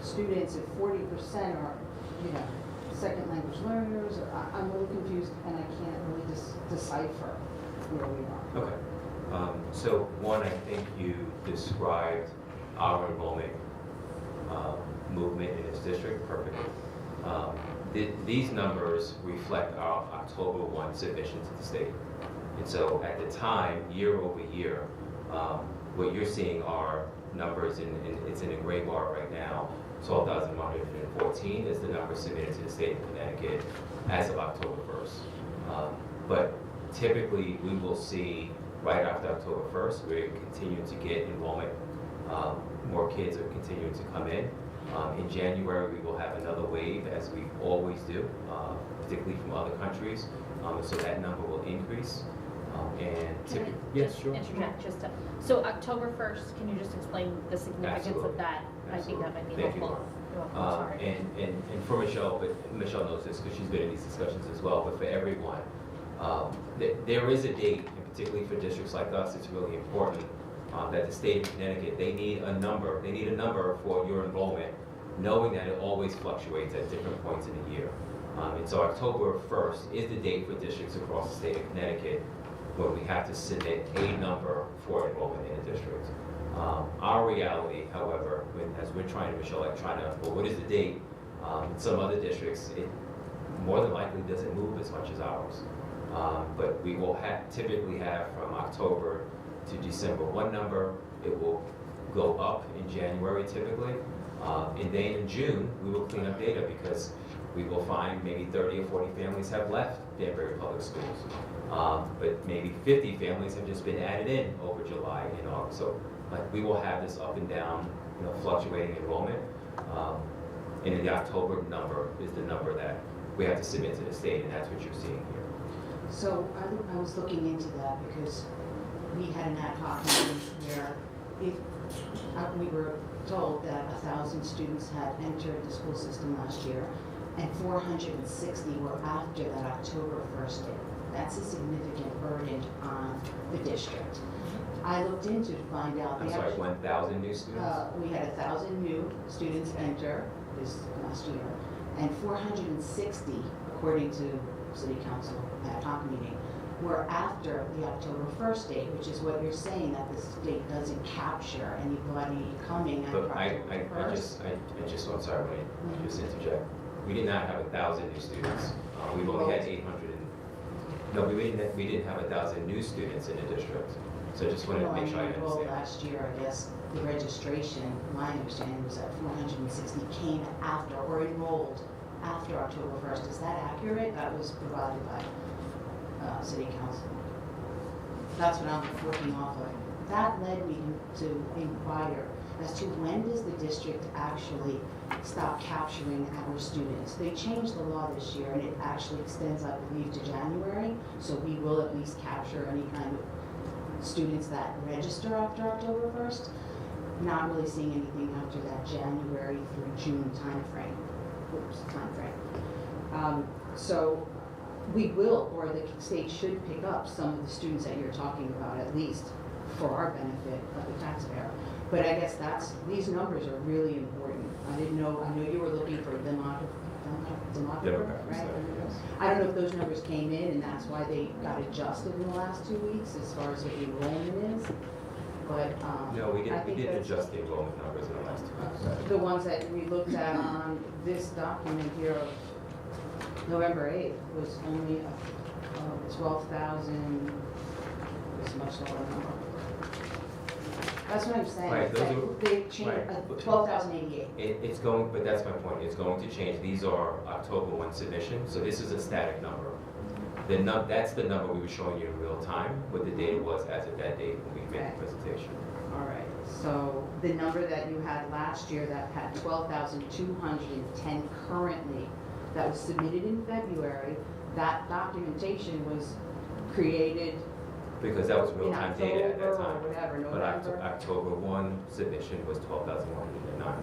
students, if 40% are, second language learners, I'm a little confused, and I can't really decipher where we are. Okay. So one, I think you described our enrollment movement in this district perfectly. These numbers reflect our October 1 submission to the state. And so at the time, year over year, what you're seeing are numbers, it's in a gray bar right now. 12,114 is the number submitted to the state of Connecticut as of October 1st. But typically, we will see right after October 1st, we're continuing to get enrollment. More kids are continuing to come in. In January, we will have another wave, as we always do, particularly from other countries. So that number will increase. Yes, sure. Interject just to, so October 1st, can you just explain the significance Absolutely. of that? I think that might be Thank you, helpful. Laura. You're welcome, sorry. And for Michelle, but Michelle knows this because she's been in these discussions as well, but for everyone, there is a date, and particularly for districts like us, it's really important that the state of Connecticut, they need a number for your enrollment, knowing that it always fluctuates at different points in the year. And so October 1st is the date for districts across the state of Connecticut when we have to submit a number for enrollment in a district. Our reality, however, as we're trying to, Michelle, well, what is the date? In some other districts, it more than likely doesn't move as much as ours. But we will typically have from October to December one number. It will go up in January typically. And then in June, we will clean up data because we will find maybe 30 or 40 families have left Danbury Public Schools. But maybe 50 families have just been added in over July and August. So we will have this up and down, fluctuating enrollment. And the October number is the number that we have to submit to the state, and that's what you're seeing here. So I was looking into that because we had an ad hoc meeting where we were told that 1,000 students had entered the school system last year, and 460 were after that October 1st date. That's a significant burden on the district. I looked into to find out. I'm sorry, 1,000 new students? We had 1,000 new students enter this last year, and 460, according to City Council ad hoc meeting, were after the October 1st date, which is what you're saying, that the state doesn't capture anybody coming after But October 1st. I'm sorry, wait, just interject. We did not have 1,000 new students. We've only had 800. No, we didn't have 1,000 new students in the district. So I just wanted to make sure I understand. Last year, I guess, the registration, my understanding was that 460 came after or enrolled after October 1st. Is that accurate? That was provided by City Council. That's what I'm working off of. That led me to inquire as to when does the district actually stop capturing our students. They changed the law this year, and it actually extends, I believe, to January. So we will at least capture any kind of students that register after October 1st. Not really seeing anything after that January through June timeframe. So we will, or the state should pick up some of the students that you're talking about, at least for our benefit of the taxpayer. But I guess these numbers are really important. I know you were looking for demographics, right? I don't know if those numbers came in and that's why they got adjusted in the last 2 weeks as far as what the enrollment is. But, No, we I didn't, we think didn't that's- adjust the enrollment numbers in the last 2 weeks. the ones that we looked at on this document here of November 8th was only 12,000, it's a much lower number. That's what I'm saying. Right, It's those like are- they changed, right. 12,088. It's going, but that's my point, it's going to change. These are October 1 submissions, so this is a static number. That's the number we were showing you in real time, what the data was as of that date when we made the presentation. All right, so the number that you had last year that had 12,210 currently, that was submitted in February, that documentation was created Because that was in real-time data at that October or time. whatever, But November. October 1 submission was 12,109.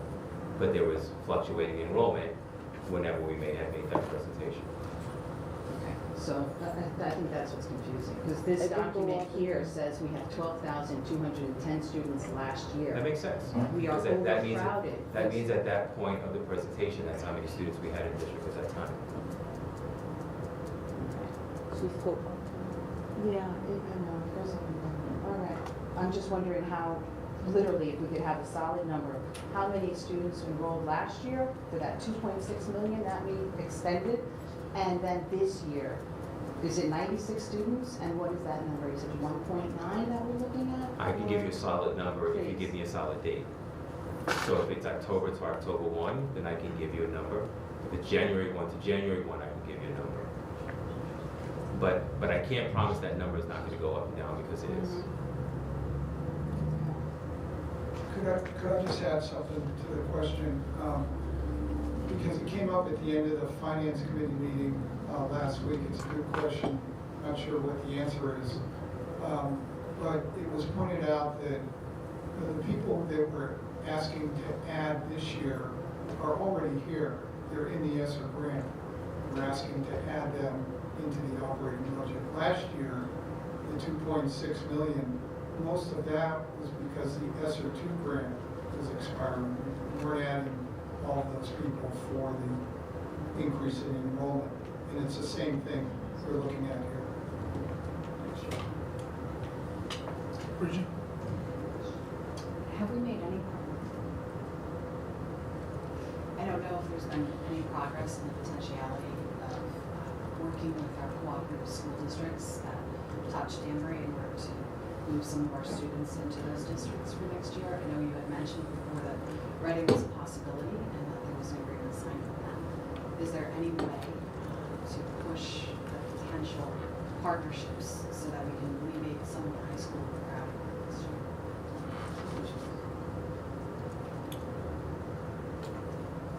But there was fluctuating enrollment whenever we made that presentation. Okay, so I think that's what's confusing, because this document here says we have 12,210 students last year. That makes sense. We are Because that means overcrowded. That means at that point of the presentation, that's how many students we had in the district at that time. Yeah, all right. I'm just wondering how, literally, if we could have a solid number, how many students enrolled last year for that 2.6 million that we extended? And then this year, is it 96 students? And what is that number? Is it 1.9 that we're looking at? I can give you a solid number if you Please. give me a solid date. So if it's October to October 1, then I can give you a number. If it's January 1 to January 1, I can give you a number. But I can't promise that number is not going to go up and down, because it is. Could I just add something to the question? Because it came up at the end of the finance committee meeting last week. It's a good question. Not sure what the answer is. But it was pointed out that the people that were asking to add this year are already here. They're in the ESSER grant. We're asking to add them into the operating budget. Last year, the 2.6 million, most of that was because the ESSER 2 grant was expiring. We're adding all of those people for the increase in enrollment. And it's the same thing we're looking at here. Bridget? Have we made any, I don't know if there's been any progress in the potentiality of working with our cooperative school districts at Touch Danbury in order to move some of our students into those districts for next year. I know you had mentioned before that Reading was a possibility and that there was an agreement signed with them. Is there any way to push the potential partnerships so that we can alleviate some of the high school crowding this year?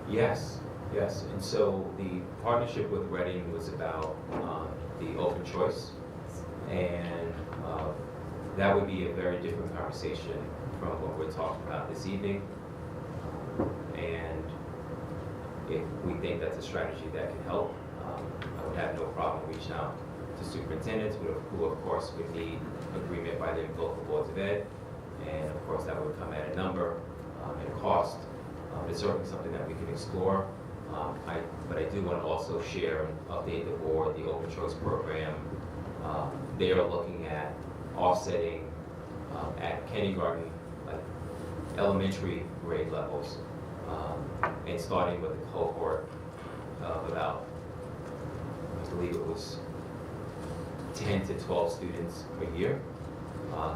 Yes, yes. And so the partnership with Reading was about the open choice. And that would be a very different conversation from what we're talking about this evening. And if we think that's a strategy that can help, I would have no problem reaching out to superintendents, who of course would need agreement by their local boards of ed. And of course, that would come at a number and a cost. It's certainly something that we can explore. But I do want to also share and update the board, the Open Choice Program. They are looking at offsetting at kindergarten, like elementary grade levels, and starting with a cohort of about, I believe it was 10 to 12 students per year.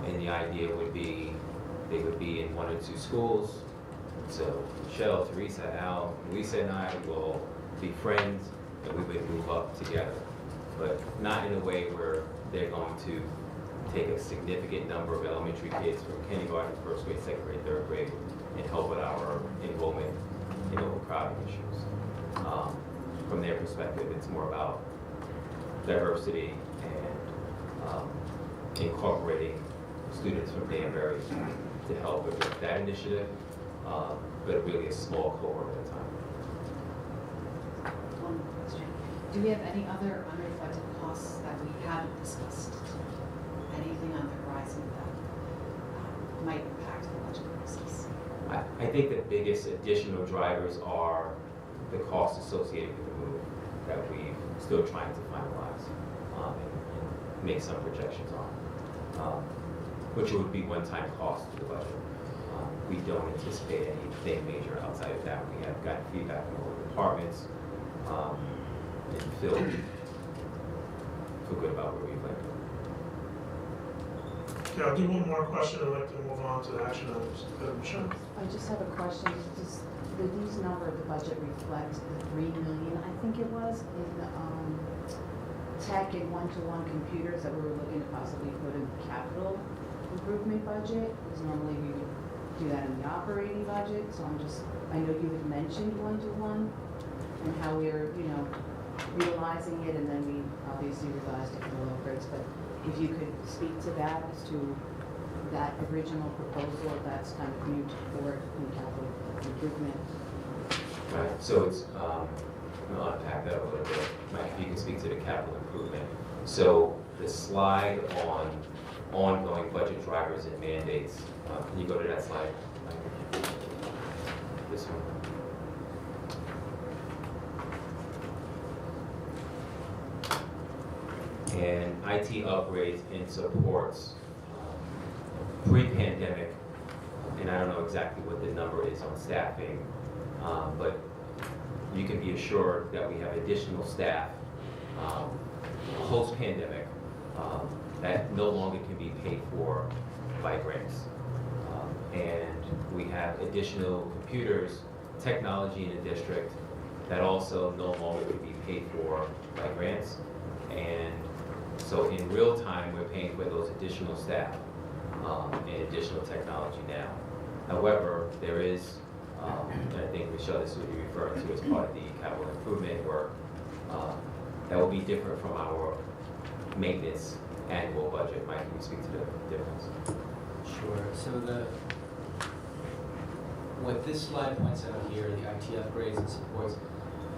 And the idea would be they would be in 1 or 2 schools. So Michelle, Teresa, Al, Luisa and I will be friends, and we would move up together. But not in a way where they're going to take a significant number of elementary kids from kindergarten, first grade, second grade, third grade, and help with our enrollment and overcrowding issues. From their perspective, it's more about diversity and incorporating students from Danbury to help with that initiative, but really a small cohort at a time. One question. Do we have any other unreflected costs that we haven't discussed? Anything on the horizon that might impact the budget process? I think the biggest additional drivers are the costs associated with the move that we're still trying to finalize and make some projections on, which would be one-time cost to the budget. We don't anticipate anything major outside of that. We have gotten feedback from all the departments and feel good about where we've landed. Okay, I'll do one more question. I'd like to move on to the action items. Go ahead, Michelle. I just have a question. Do these numbers, the budget reflect the 3 million, I think it was, in tech and one-to-one computers that we were looking to possibly put in the capital improvement budget? Because normally we would do that in the operating budget. So I know you had mentioned one-to-one and how we are, realizing it, and then we obviously revised it for the low grades. But if you could speak to that as to that original proposal, if that's kind of moved forward in capital improvement. Right, so it's, I'll unpack that a little bit. Mike, if you can speak to the capital improvement. So the slide on ongoing budget drivers and mandates, can you go to that slide? This one. And IT upgrades and supports pre-pandemic, and I don't know exactly what the number is on staffing, but you can be assured that we have additional staff post-pandemic that no longer can be paid for by grants. And we have additional computers, technology in the district that also no longer can be paid for by grants. And so in real time, we're paying for those additional staff and additional technology now. However, there is, and I think Michelle, this is what you're referring to as part of the capital improvement work, that will be different from our maintenance annual budget. Mike, can you speak to the difference? Sure. So what this slide points out here, the IT upgrades and supports,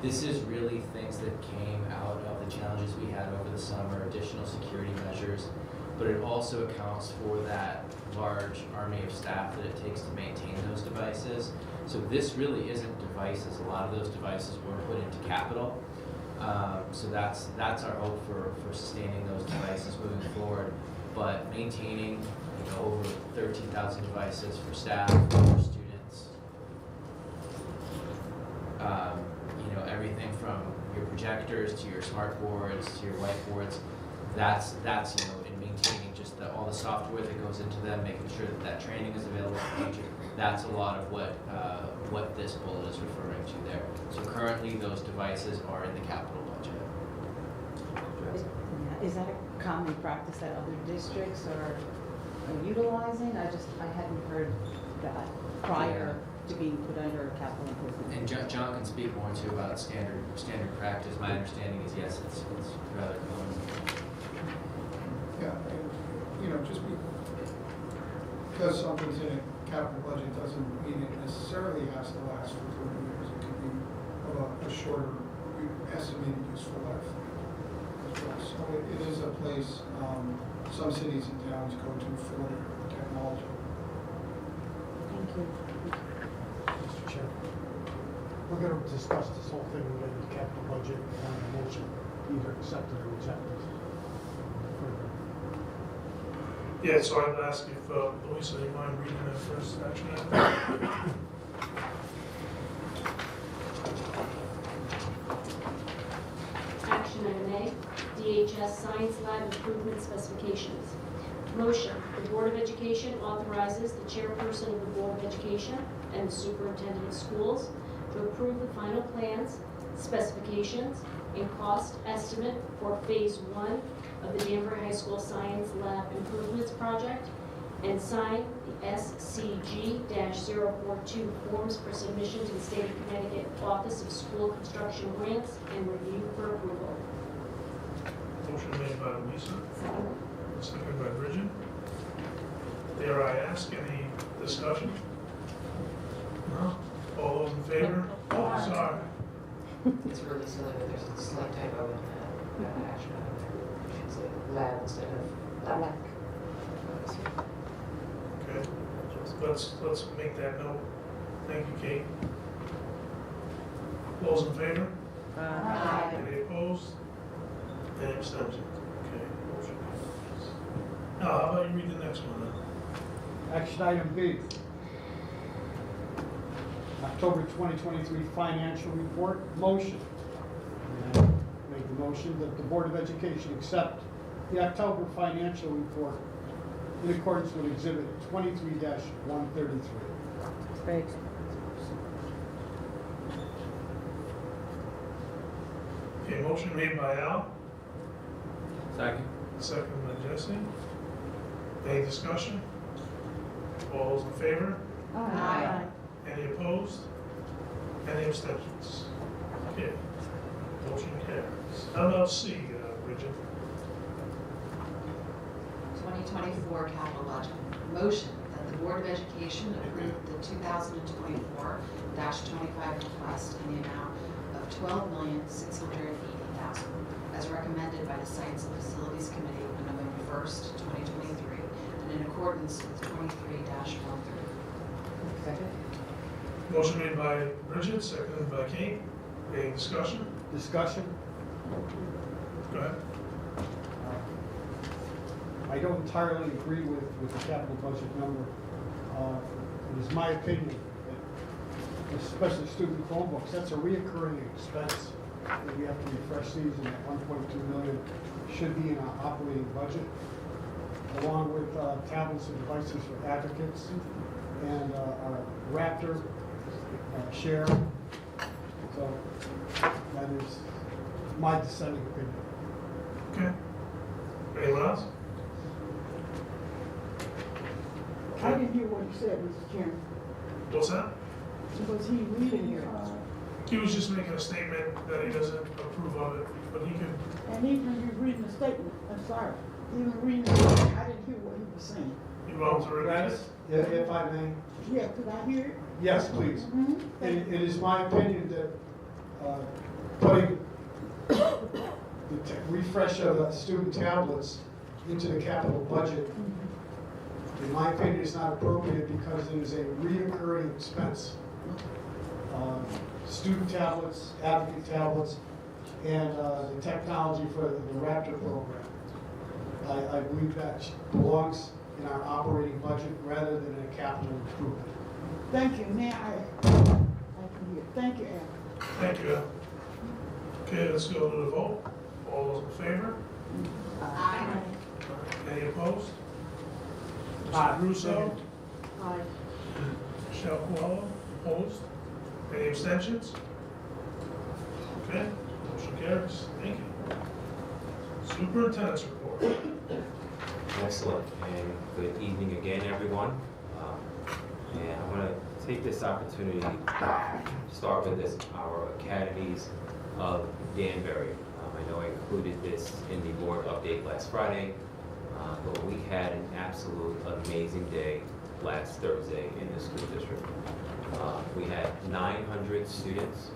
this is really things that came out of the challenges we had over the summer, additional security measures, but it also accounts for that large army of staff that it takes to maintain those devices. So this really isn't devices. A lot of those devices were put into capital. So that's our hope for sustaining those devices moving forward. But maintaining over 13,000 devices for staff, for students, everything from your projectors to your smart boards to your whiteboards, that's in maintaining just all the software that goes into them, making sure that training is available for future. That's a lot of what this bullet is referring to there. So currently those devices are in the capital budget. Is that a common practice that other districts are utilizing? I hadn't heard that prior to being put under capital improvement. And John can speak more too about standard practice. My understanding is yes, it's rather common. Yeah, and, just because something's in a capital budget doesn't mean it necessarily has to last for 30 years. It could be of a shorter estimated useful life as well. So it is a place some cities and towns go to for their technology. Thank you. Mr. Chair, we're going to discuss this whole thing related to capital budget and on the motion, either accepted or rejected. Yeah, so I'd ask if, Louisa, you mind reading that first action item? Action item A, DHS Science Lab Improvement Specifications. Motion, the Board of Education authorizes the chairperson of the Board of Education and the superintendent of schools to approve the final plans, specifications, and cost estimate for Phase 1 of the Danbury High School Science Lab Improvements Project and sign the SCG-042 forms for submission to the State of Connecticut Office of School Construction Grants and review for approval. Motion made by Louisa, seconded by Bridget. Dare I ask, any discussion? No? All those in favor? Oh, sorry. It's really silly, but there's a slight typo in that action item there. It should say lab instead of lab. Okay, let's make that note. Thank you, Kate. Those in favor? Aye. Any opposed? Any abstentions? Okay, motion passes. Now, how about you read the next one then? Action item B. October 2023 financial report, motion. And I make the motion that the Board of Education accept the October financial report in accordance with Exhibit 23-133. Great. Okay, motion made by Al, Second. second by Jesse. Any discussion? All those in favor? Aye. Any opposed? Any abstentions? Okay, motion carries. How about C, Bridget? 2024 capital budget. Motion that the Board of Education approve the 2024-25 request in the amount of $12,680,000 as recommended by the Science and Facilities Committee on November 1st, 2023, and in accordance with 23-130. Second? Motion made by Bridget, seconded by Kate. Any discussion? Discussion? Go ahead. I don't entirely agree with the capital budget number. It is my opinion that, especially student Chromebooks, that's a reoccurring expense that we have to refresh these, and that 1.2 million should be in our operating budget, along with tablets and devices for advocates and our Raptor share. So that is my dissenting opinion. Okay. Anyone else? I didn't hear what you said, Mr. Chairman. What's that? Was he reading here? He was just making a statement that he doesn't approve of it, but he could, And even you reading the statement, I'm sorry, even reading the statement, I didn't hear what he was saying. you want to repeat it? If I may. Yeah, could I hear it? Yes, please. Mm-hmm. It is my opinion that putting the refresh of student tablets into the capital budget, in my opinion, is not appropriate because it is a reoccurring expense. Student tablets, advocate tablets, and the technology for the Raptor program. I believe that belongs in our operating budget rather than in a capital improvement. Thank you, now I can hear. Thank you, Al. Thank you, Al. Okay, let's go to the vote. All those in favor? Aye. Any opposed? Aye. Mr. Russo? Aye. Michelle Coelho, opposed? Any abstentions? Okay, motion carries. Thank you. Superintendent's report. Excellent, and good evening again, everyone. And I'm going to take this opportunity to start with this, our academies of Danbury. I know I included this in the board update last Friday, but we had an absolute amazing day last Thursday in the school district. We had 900 students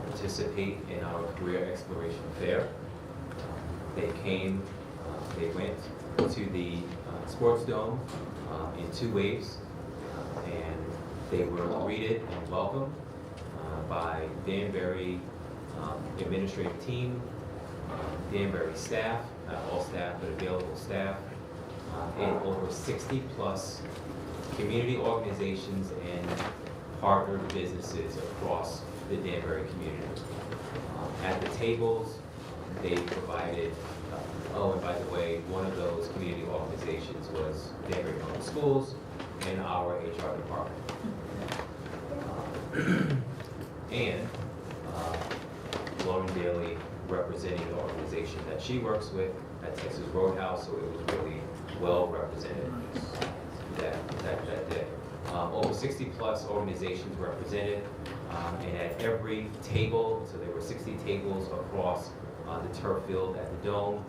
participate in our career exploration fair. They went to the sports dome in 2 waves, and they were greeted and welcomed by Danbury administrative team, Danbury staff, not all staff, but available staff, and over 60 plus community organizations and partner businesses across the Danbury community. At the tables, they provided, oh, and by the way, one of those community organizations was Danbury Public Schools and our HR department. And Lauren Daly representing the organization that she works with at Texas Roadhouse, so it was really well represented that day. Over 60 plus organizations represented, and at every table, so there were 60 tables across the turf field at the Dome,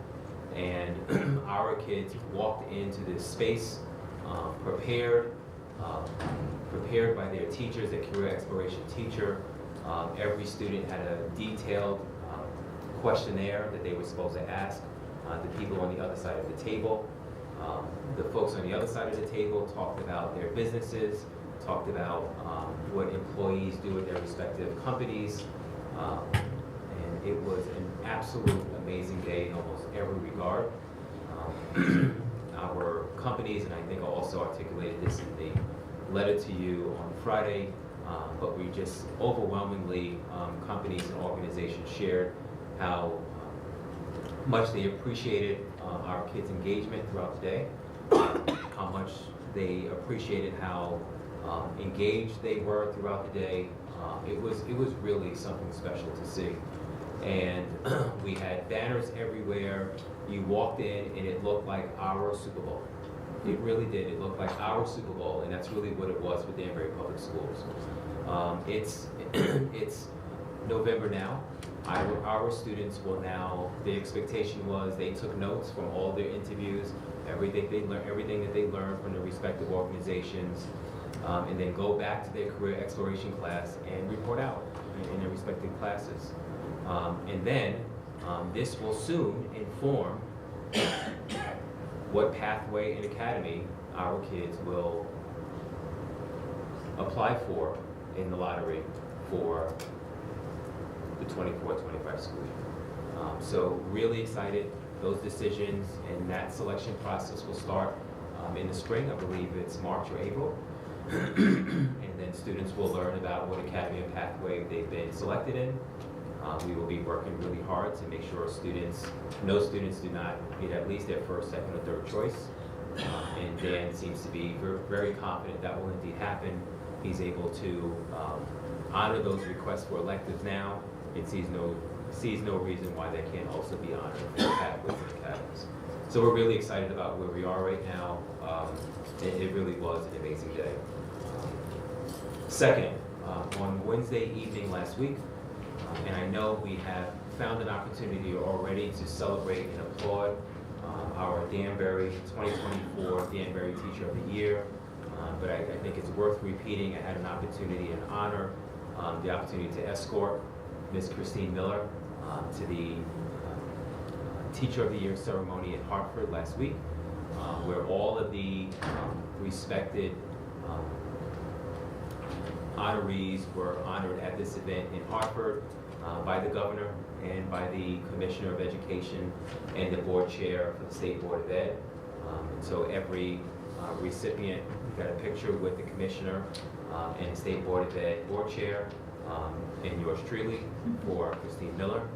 and our kids walked into this space prepared by their teachers, their career exploration teacher, Every student had a detailed questionnaire that they were supposed to ask the people on the other side of the table. The folks on the other side of the table talked about their businesses, talked about what employees do at their respective companies. And it was an absolute amazing day in almost every regard. Our companies, and I think I also articulated this in the letter to you on Friday, but we just overwhelmingly, companies and organizations shared how much they appreciated our kids' engagement throughout the day, how much they appreciated how engaged they were throughout the day. It was really something special to see. And we had banners everywhere. You walked in and it looked like our Super Bowl. It really did. It looked like our Super Bowl, and that's really what it was with Danbury Public Schools. It's November now. Our students will now, the expectation was they took notes from all their interviews, everything that they learned from their respective organizations, and then go back to their career exploration class and report out in their respective classes. And then this will soon inform what pathway and academy our kids will apply for in the lottery for the 24-25 school year. So really excited. Those decisions and that selection process will start in the spring. I believe it's March or April. And then students will learn about what academy and pathway they've been selected in. We will be working really hard to make sure no students do not get at least their first, second, or third choice. And Dan seems to be very confident that will indeed happen. He's able to honor those requests for electives now and sees no reason why they can't also be honored for pathways and academies. So we're really excited about where we are right now. It really was an amazing day. Second, on Wednesday evening last week, and I know we have found an opportunity already to celebrate and applaud our Danbury 2024 Danbury Teacher of the Year. But I think it's worth repeating. I had an opportunity and honor, the opportunity to escort Ms. Christine Miller to the Teacher of the Year ceremony in Hartford last week, where all of the respected honorees were honored at this event in Hartford by the governor and by the Commissioner of Education and the board chair for the State Board of Ed. And so every recipient got a picture with the commissioner and the State Board of Ed board chair, and yours truly for Christine Miller.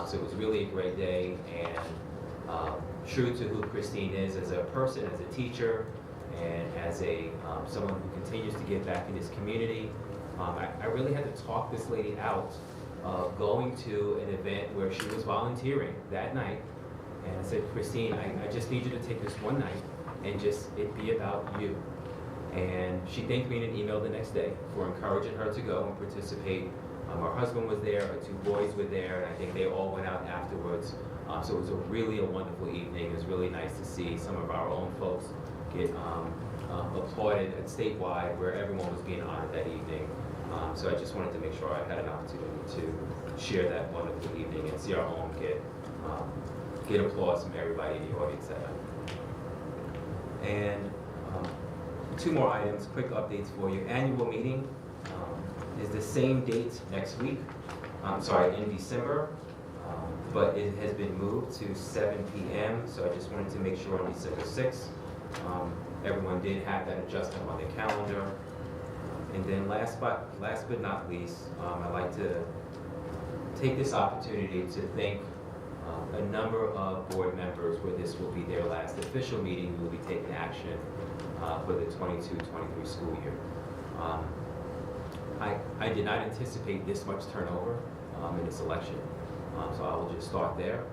So it was really a great day, and true to who Christine is as a person, as a teacher, and as someone who continues to give back in his community. I really had to talk this lady out of going to an event where she was volunteering that night. And I said, Christine, I just need you to take this one night and just it be about you. And she thanked me in an email the next day for encouraging her to go and participate. Her husband was there, her two boys were there, and I think they all went out afterwards. So it was really a wonderful evening. It was really nice to see some of our own folks get applauded at statewide, where everyone was being honored that evening. So I just wanted to make sure I had an opportunity to share that wonderful evening and see our own get applause from everybody in the audience that night. And two more items, quick updates for you. Annual meeting is the same date next week, in December, but it has been moved to 7 p.m. So I just wanted to make sure on December 6th, everyone did have that adjustment on their calendar. And then last but not least, I'd like to take this opportunity to thank a number of board members where this will be their last official meeting. We will be taking action for the 22-23 school year. I did not anticipate this much turnover in this election, so I will just start there.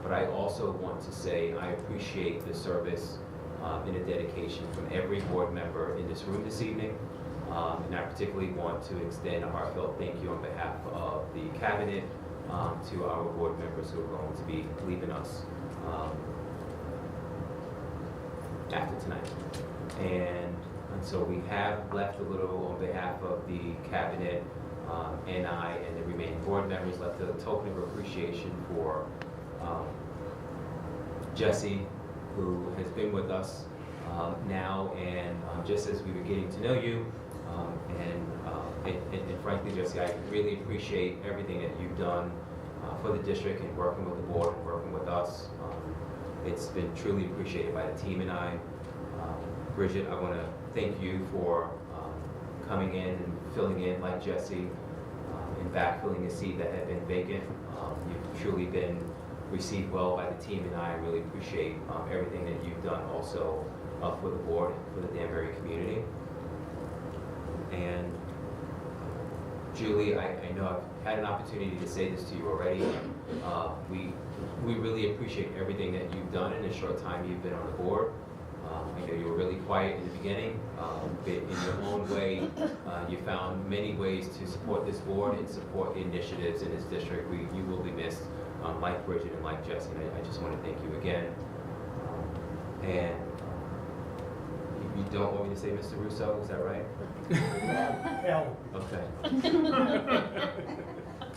But I also want to say I appreciate the service and the dedication from every board member in this room this evening. And I particularly want to extend a heartfelt thank you on behalf of the cabinet to our board members who are going to be leaving us after tonight. And so we have left a little on behalf of the cabinet and I and the remaining board members left a token of appreciation for Jesse, who has been with us now, and just as we were getting to know you, and frankly, Jesse, I really appreciate everything that you've done for the district and working with the board and working with us. It's been truly appreciated by the team and I. Bridget, I want to thank you for coming in and filling in like Jesse, and backfilling a seat that had been vacant. You've truly been received well by the team and I really appreciate everything that you've done also for the board and for the Danbury community. And Julie, I know I've had an opportunity to say this to you already. We really appreciate everything that you've done in the short time you've been on the board. I know you were really quiet in the beginning, but in your own way, you found many ways to support this board and support the initiatives in this district. You will be missed, like Bridget and like Jesse, and I just want to thank you again. And you don't want me to say Mr. Russo, is that right? Al. Okay.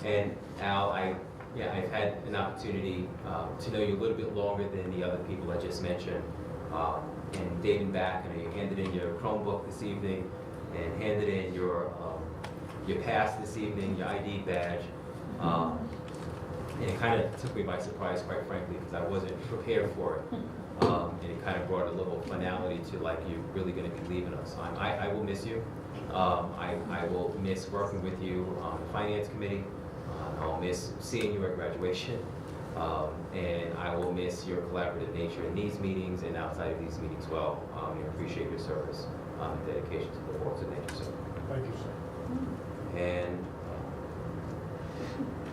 And Al, I've had an opportunity to know you a little bit longer than the other people I just mentioned. And dating back, and you handed in your Chromebook this evening, and handed in your pass this evening, your ID badge. And it kind of took me by surprise, quite frankly, because I wasn't prepared for it. And it kind of brought a little finality to, like, you're really going to be leaving us. I will miss you. I will miss working with you on the Finance Committee. I'll miss seeing you at graduation. And I will miss your collaborative nature in these meetings and outside of these meetings well. And appreciate your service and dedication to the board, so thank you, sir. Thank you, sir.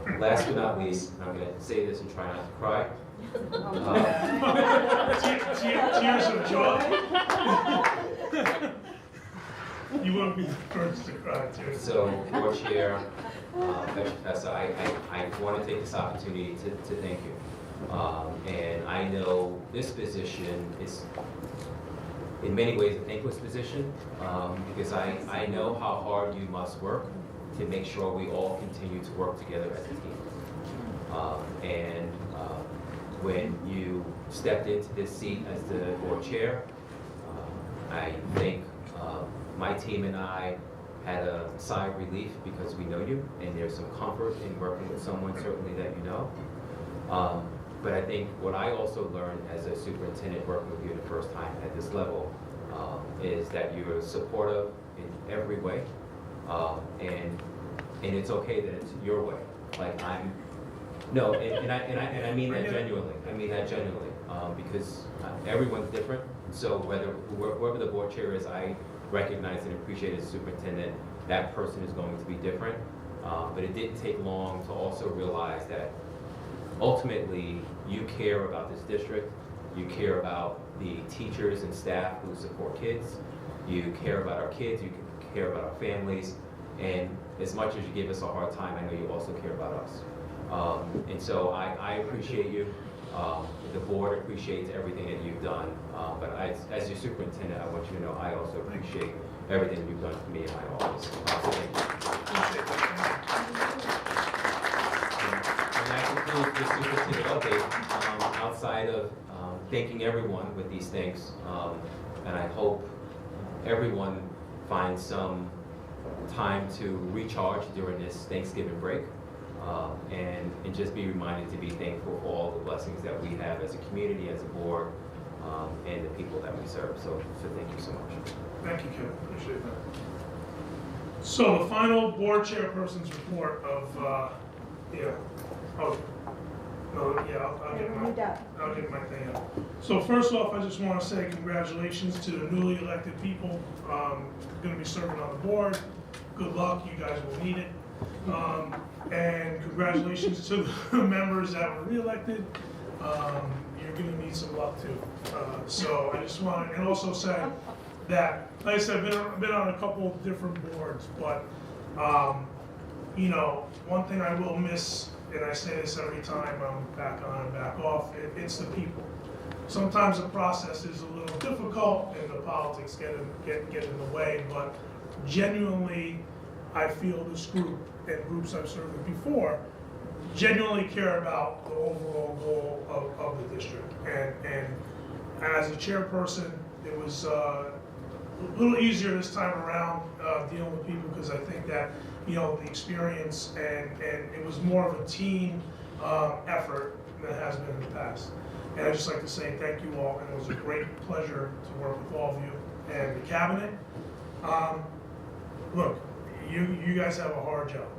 And last but not least, I'm going to say this and try not to cry. Tears of joy. You won't be the first to cry, too. So, Board Chair, Professor, I want to take this opportunity to thank you. And I know this position is, in many ways, a thankless position, because I know how hard you must work to make sure we all continue to work together as a team. When you stepped into this seat as the board chair, I think my team and I had a sigh of relief because we know you, and there's some comfort in working with someone certainly that you know. But I think what I also learned as a superintendent working with you the first time at this level is that you're supportive in every way, and it's okay that it's your way. Like I mean that genuinely. I mean that genuinely, because everyone's different. So whoever the board chair is, I recognize and appreciate as a superintendent, that person is going to be different. But it didn't take long to also realize that ultimately you care about this district, you care about the teachers and staff who support kids, you care about our kids, you care about our families, and as much as you give us a hard time, I know you also care about us. And so I appreciate you. The board appreciates everything that you've done, but as your superintendent, I want you to know I also appreciate everything you've done for me in my office. So thank you. And that concludes the superintendent update. Outside of thanking everyone with these things, and I hope everyone finds some time to recharge during this Thanksgiving break. And just be reminded to be thankful for all the blessings that we have as a community, as a board, and the people that we serve. So thank you so much. Thank you, Kevin. Appreciate that. So the final board chairperson's report of, I'll get my thing up. So first off, I just want to say congratulations to the newly elected people going to be serving on the board. Good luck. You guys will need it. And congratulations to the members that were reelected. You're going to need some luck too. So I just want to, and also say that, like I said, I've been on a couple of different boards, but one thing I will miss, and I say this every time I'm back on and back off, it's the people. Sometimes the process is a little difficult and the politics get in the way, but genuinely, I feel this group and groups I've served with before genuinely care about the overall goal of the district. And as a chairperson, it was a little easier this time around dealing with people, because I think that, you know, the experience and it was more of a team effort than it has been in the past. And I'd just like to say thank you all, and it was a great pleasure to work with all of you and the cabinet. Look, you guys have a hard job,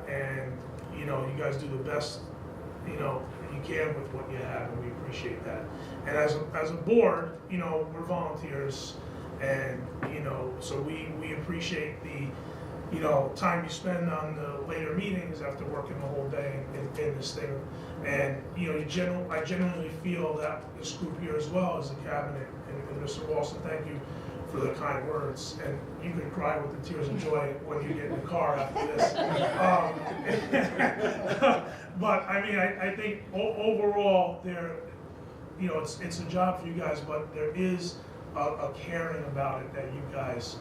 and you know, you guys do the best, you know, you can with what you have, and we appreciate that. And as a board, you know, we're volunteers, and you know, so we appreciate the, you know, time you spend on the later meetings after working the whole day in this thing. And you know, I genuinely feel that this group here, as well as the cabinet, and Mr. Walson, thank you for the kind words. And you can cry with the tears of joy when you get in the car after this. But I mean, I think overall, you know, it's a job for you guys, but there is a caring about it that you guys,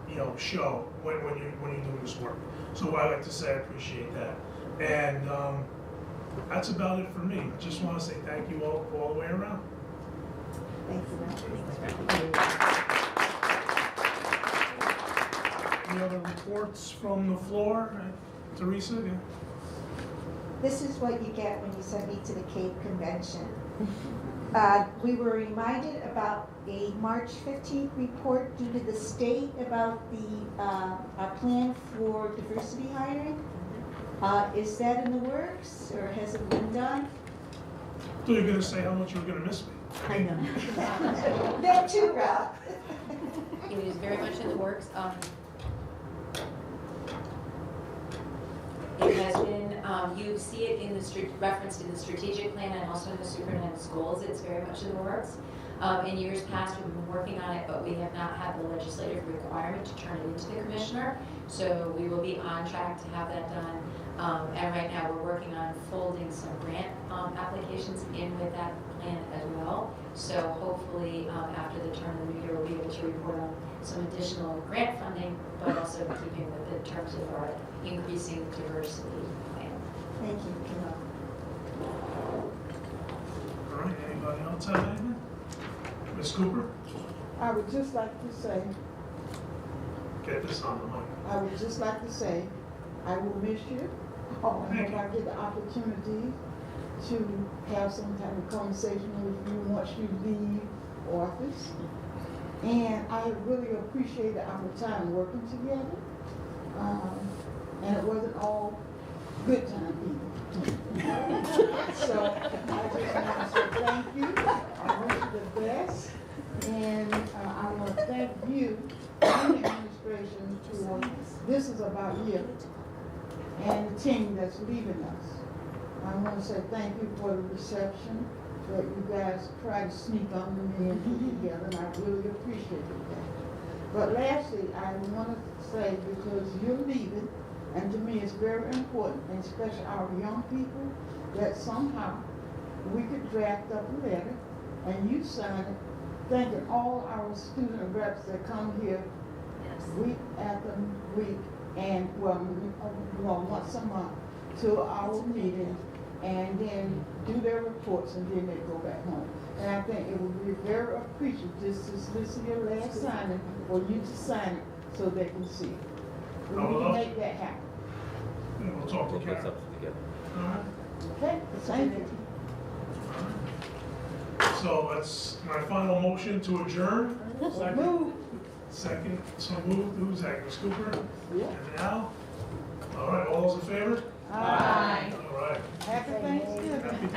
you know, show when you're doing this work. So I like to say I appreciate that. And that's about it for me. Just want to say thank you all the way around. Thank you. Any other reports from the floor? Teresa? Yeah. This is what you get when you send me to the Cape Convention. We were reminded about a March 15th report due to the state about our plan for diversity hiring. Is that in the works, or has it been done? I thought you were going to say how much you were going to miss me. I know. That too, Ralph. It is very much in the works. It has been, you see it in the referenced in the strategic plan and also in the superintendent's goals. It's very much in the works. In years past, we've been working on it, but we have not had the legislative requirement to turn it into the commissioner. So we will be on track to have that done. And right now, we're working on folding some grant applications in with that plan as well. So hopefully, after the turn of the new year, we'll be able to report on some additional grant funding, but also keeping with the terms of our increasing diversity plan. Thank you, Kim. All right, anybody else have anything? Ms. Cooper? I would just like to say, Get this on the mic. I would just like to say, I will miss you. I hope I get the opportunity to have some kind of conversation with you once you leave office. And I really appreciated our time working together. And it wasn't all good time either. So I just want to say thank you. I wish you the best. And I want to thank you and the administration for, this is about you and the team that's leaving us. I want to say thank you for the reception that you guys try to sneak under me and put together, and I really appreciate that. But lastly, I want to say, because you're leaving, and to me it's very important, and especially our young people, that somehow we could draft up a letter and you sign it, thanking all our student reps that come here week after week, and well, once a month to our meeting, and then do their reports, and then they go back home. And I think it would be very appreciative, this is your last signing, for you to sign it so they can see it. We can make that happen. And we'll talk to We'll put Karen. something together. All right. Okay, thank you. So that's my final motion to adjourn. Move. Second, so moved. Who's that? Ms. Cooper? Yeah. And Al? All right, all those in favor? Aye. All right. Happy Thanksgiving. Happy